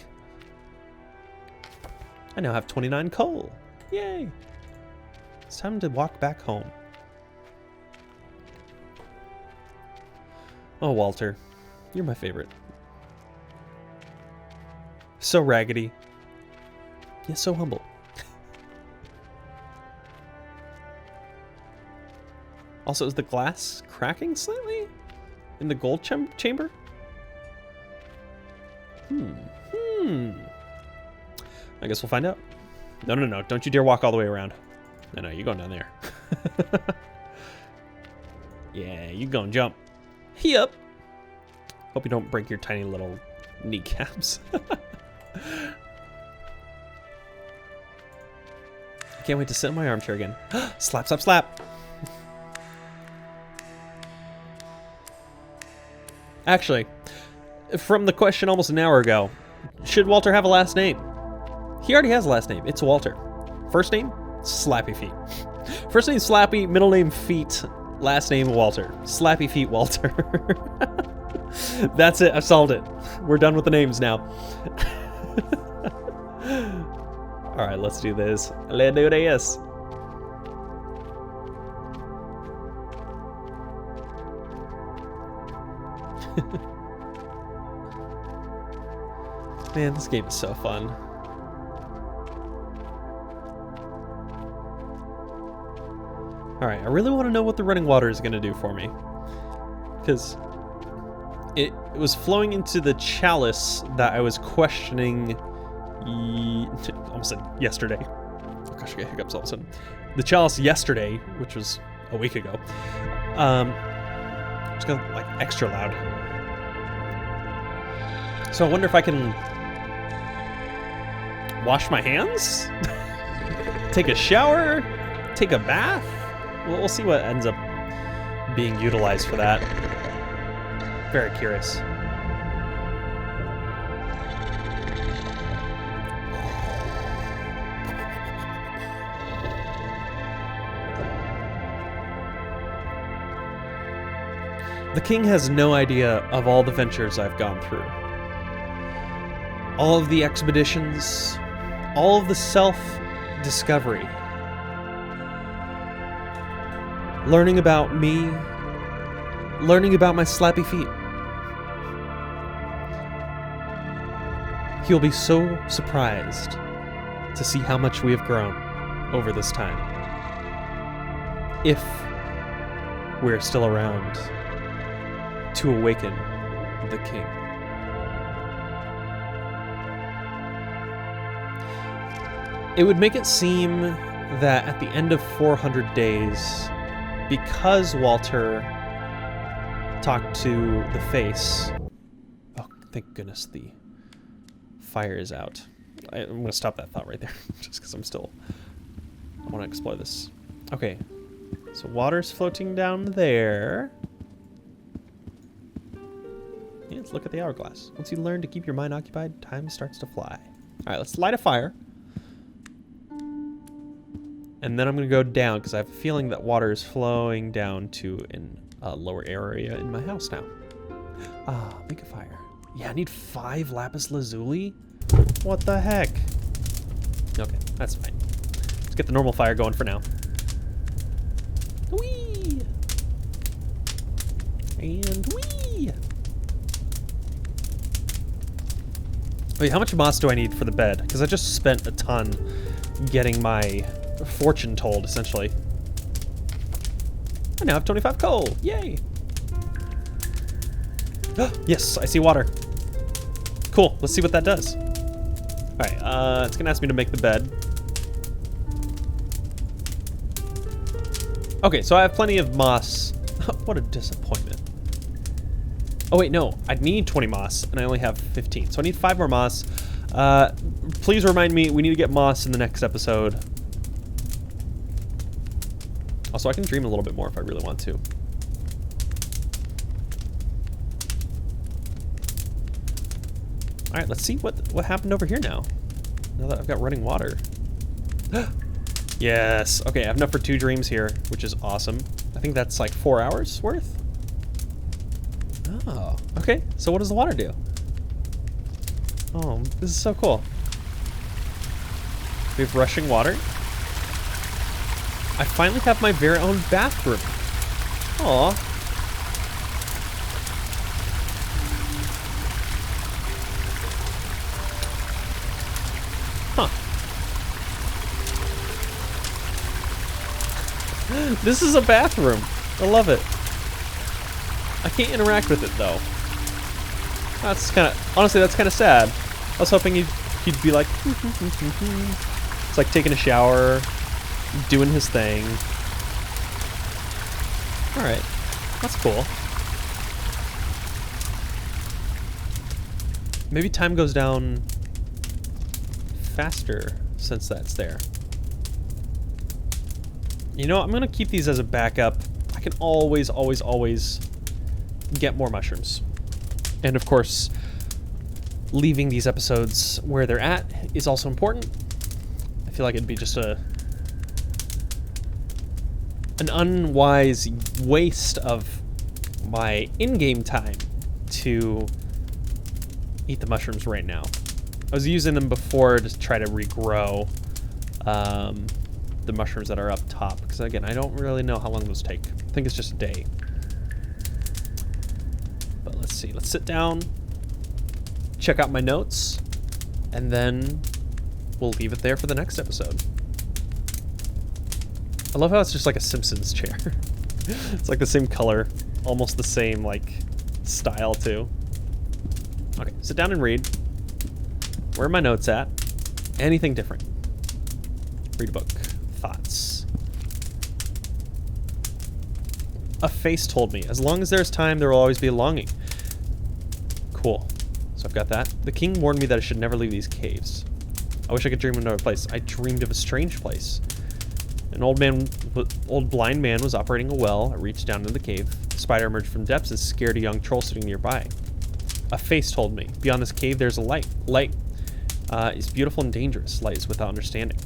I now have 29 coal. Yay. It's time to walk back home. Oh, Walter, you're my favorite. So raggedy, yet so humble. Also, is the glass cracking slightly in the gold chamber? I guess we'll find out. No, don't you dare walk all the way around. No, you're going down there. Yeah, you gonna jump. Yep. Hope you don't break your tiny little kneecaps. I can't wait to sit in my armchair again. Slap, slap, slap. Actually, from the question almost an hour ago, should Walter have a last name? He already has a last name. It's Walter. First name? Slappy Feet. First name Slappy, middle name Feet, last name Walter. Slappy Feet Walter. That's it. I've solved it. We're done with the names now. All right, let's do this. Let's do this. Man, this game is so fun. Alright, I really want to know what the running water is going to do for me. Because it was flowing into the chalice that I was questioning almost said yesterday. Oh gosh, I get hiccups all of a sudden. The chalice yesterday, which was a week ago, it's going like extra loud. So I wonder if I can wash my hands? Take a shower? Take a bath? Well, we'll see what ends up being utilized for that. Very curious. The king has no idea of all the ventures I've gone through. All of the expeditions, all of the self-discovery. Learning about me, learning about my slappy feet. He'll be so surprised to see how much we have grown over this time. If we're still around to awaken the king. It would make it seem that at the end of 400 days, because Walter talked to the face... Oh, thank goodness the fire is out. I'm going to stop that thought right there, just because I want to explore this. Okay, so water's floating down there. Yeah, let's look at the hourglass. Once you learn to keep your mind occupied, time starts to fly. Alright, let's light a fire. And then I'm going to go down, because I have a feeling that water is flowing down to a lower area in my house now. Ah, make a fire. Yeah, I need 5 lapis lazuli? What the heck? Okay, that's fine. Let's get the normal fire going for now. Whee! And whee! Wait, how much moss do I need for the bed? Because I just spent a ton getting my fortune told, essentially. I now have 25 coal. Yay! Yes, I see water. Cool, let's see what that does. Alright, it's gonna ask me to make the bed. Okay, so I have plenty of moss. What a disappointment. Oh wait, no, I need 20 moss, and I only have 15. So I need 5 more moss. Please remind me, we need to get moss in the next episode. Also, I can dream a little bit more if I really want to. All right, let's see what happened over here now. Now that I've got running water. Yes. Okay, I have enough for 2 dreams here, which is awesome. I think that's like 4 hours worth. Oh, okay. So what does the water do? Oh, this is so cool. We have rushing water. I finally have my very own bathroom. Aw. Huh. This is a bathroom. I love it. I can't interact with it though. That's kind of, honestly, that's kind of sad. I was hoping he'd be like, it's like taking a shower, doing his thing. All right, that's cool. Maybe time goes down faster since that's there. You know, I'm gonna keep these as a backup. I can always get more mushrooms. And of course, leaving these episodes where they're at is also important. I feel like it'd be just an unwise waste of my in-game time to eat the mushrooms right now. I was using them before to try to regrow the mushrooms that are up top, because again, I don't really know how long those take. I think it's just a day. But let's see. Let's sit down, check out my notes, and then we'll leave it there for the next episode. I love how it's just like a Simpsons chair. It's like the same color, almost the same like style too. Okay, sit down and read. Where are my notes at? Anything different? Read a book. Thoughts. A face told me, as long as there's time, there will always be a longing. Cool. So I've got that. The king warned me that I should never leave these caves. I wish I could dream of another place. I dreamed of a strange place. An old blind man was operating a well. I reached down into the cave. A spider emerged from the depths and scared a young troll sitting nearby. A face told me, beyond this cave, there's a light. Light is beautiful and dangerous. Light is without understanding.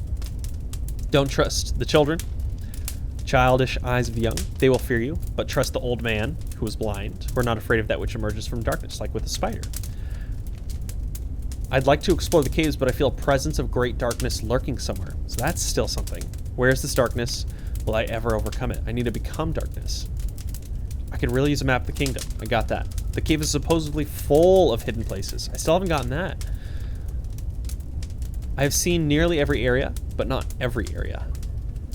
Don't trust the children. Childish eyes of the young. They will fear you, but trust the old man who is blind. We're not afraid of that which emerges from darkness, like with a spider. I'd like to explore the caves, but I feel a presence of great darkness lurking somewhere. So that's still something. Where is this darkness? Will I ever overcome it? I need to become darkness. I could really use a map of the kingdom. I got that. The cave is supposedly full of hidden places. I still haven't gotten that. I have seen nearly every area, but not every area.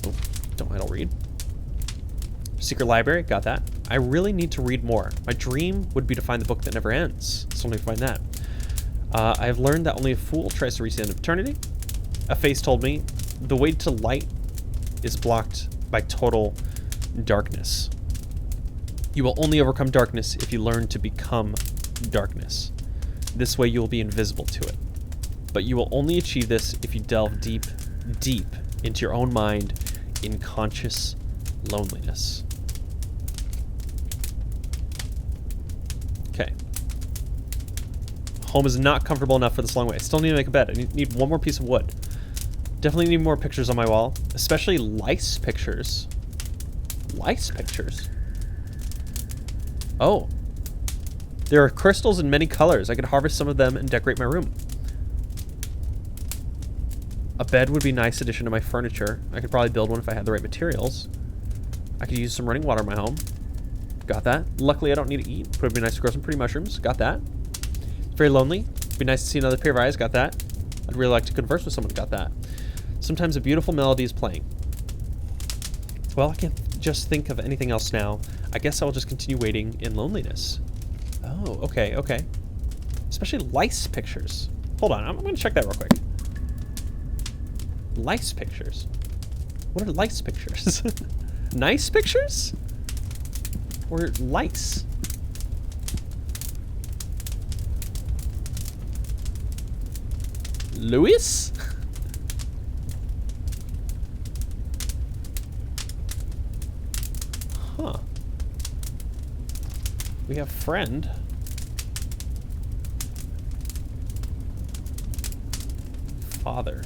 Oh, don't idle read. Secret library, got that. I really need to read more. My dream would be to find the book that never ends. So let me find that. I have learned that only a fool tries to reach the end of eternity. A face told me the way to light is blocked by total darkness. You will only overcome darkness if you learn to become darkness. This way you will be invisible to it. But you will only achieve this if you delve deep, deep into your own mind in conscious loneliness. Okay. Home is not comfortable enough for this long way. I still need to make a bed. I need one more piece of wood. Definitely need more pictures on my wall, especially lice pictures. Lice pictures? Oh. There are crystals in many colors. I could harvest some of them and decorate my room. A bed would be a nice addition to my furniture. I could probably build one if I had the right materials. I could use some running water in my home. Got that. Luckily, I don't need to eat, but it'd be nice to grow some pretty mushrooms. Got that. Very lonely. It'd be nice to see another pair of eyes. Got that. I'd really like to converse with someone. Got that. Sometimes a beautiful melody is playing. Well, I can't just think of anything else now. I guess I'll just continue waiting in loneliness. Oh, okay, okay. Especially lice pictures. Hold on, I'm going to check that real quick. Lice pictures? What are lice pictures? Nice pictures? Or lice? Louis? Huh. We have friend. Father.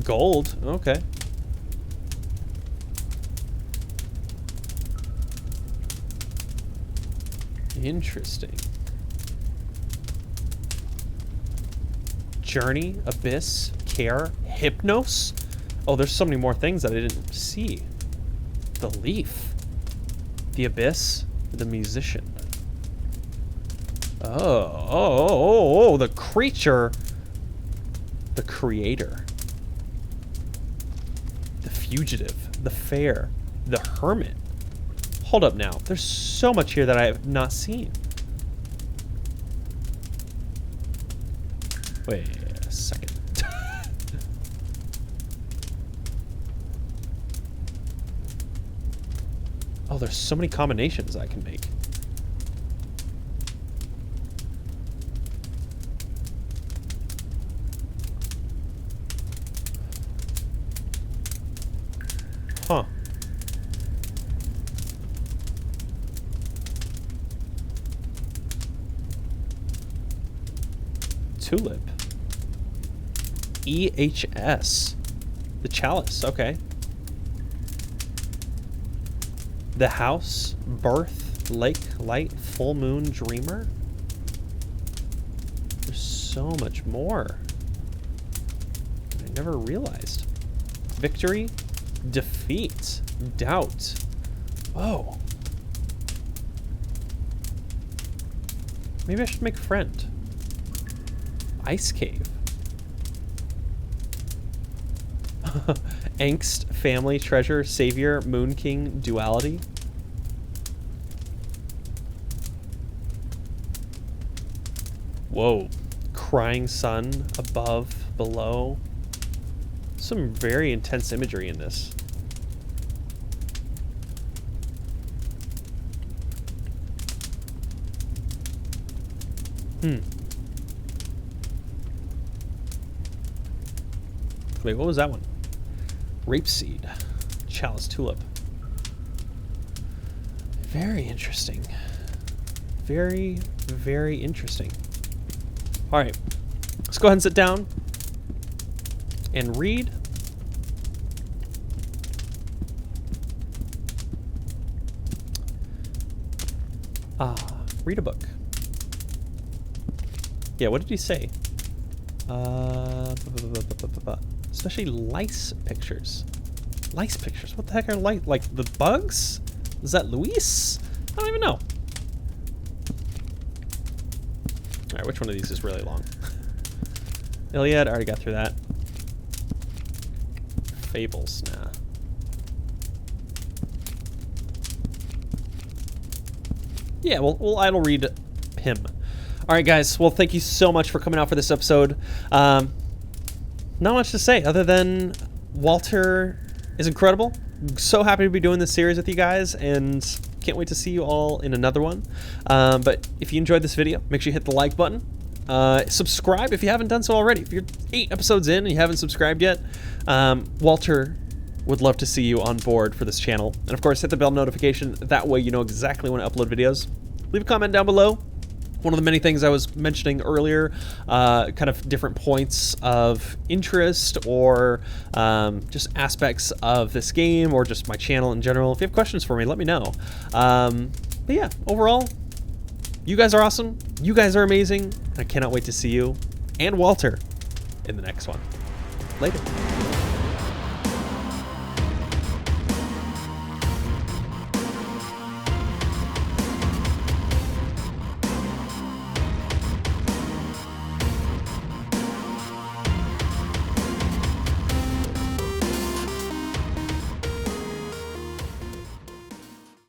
Gold. Okay. Interesting. Journey, Abyss, Care, Hypnos. Oh, there's so many more things that I didn't see. The Leaf. The Abyss, the Musician. Oh, the Creature. The Creator. The Fugitive. The Fair. The Hermit. Hold up now. There's so much here that I have not seen. Wait a second. Oh, there's so many combinations I can make. Huh. tulip. EHS. The chalice, okay. The house, birth, lake, light, full moon, dreamer. There's so much more. I never realized. Victory, defeat, doubt. Whoa. Maybe I should make a friend. Ice cave. Angst, family, treasure, savior, moon king, duality. Whoa. Crying sun, above, below. Some very intense imagery in this. Wait, what was that one? Rapeseed. Chalice tulip. Very interesting. Very, very interesting. Alright. Let's go ahead and sit down and read. Read a book. Yeah, what did he say? Especially lice pictures. Lice pictures? What the heck are lice? Like the bugs? Is that Luis? I don't even know. Alright, which one of these is really long? Iliad, I already got through that. Fables, nah. Yeah, we'll idle read him. Alright guys, well thank you so much for coming out for this episode. Not much to say other than Walter is incredible. I'm so happy to be doing this series with you guys and can't wait to see you all in another one. But if you enjoyed this video, make sure you hit the like button. Subscribe if you haven't done so already. If you're 8 episodes in and you haven't subscribed yet, Walter would love to see you on board for this channel. And of course, hit the bell notification. That way you know exactly when I upload videos. Leave a comment down below. One of the many things I was mentioning earlier, kind of different points of interest or just aspects of this game or just my channel in general. If you have questions for me, let me know. But yeah, overall, you guys are awesome. You guys are amazing. I cannot wait to see you and Walter in the next one. Later.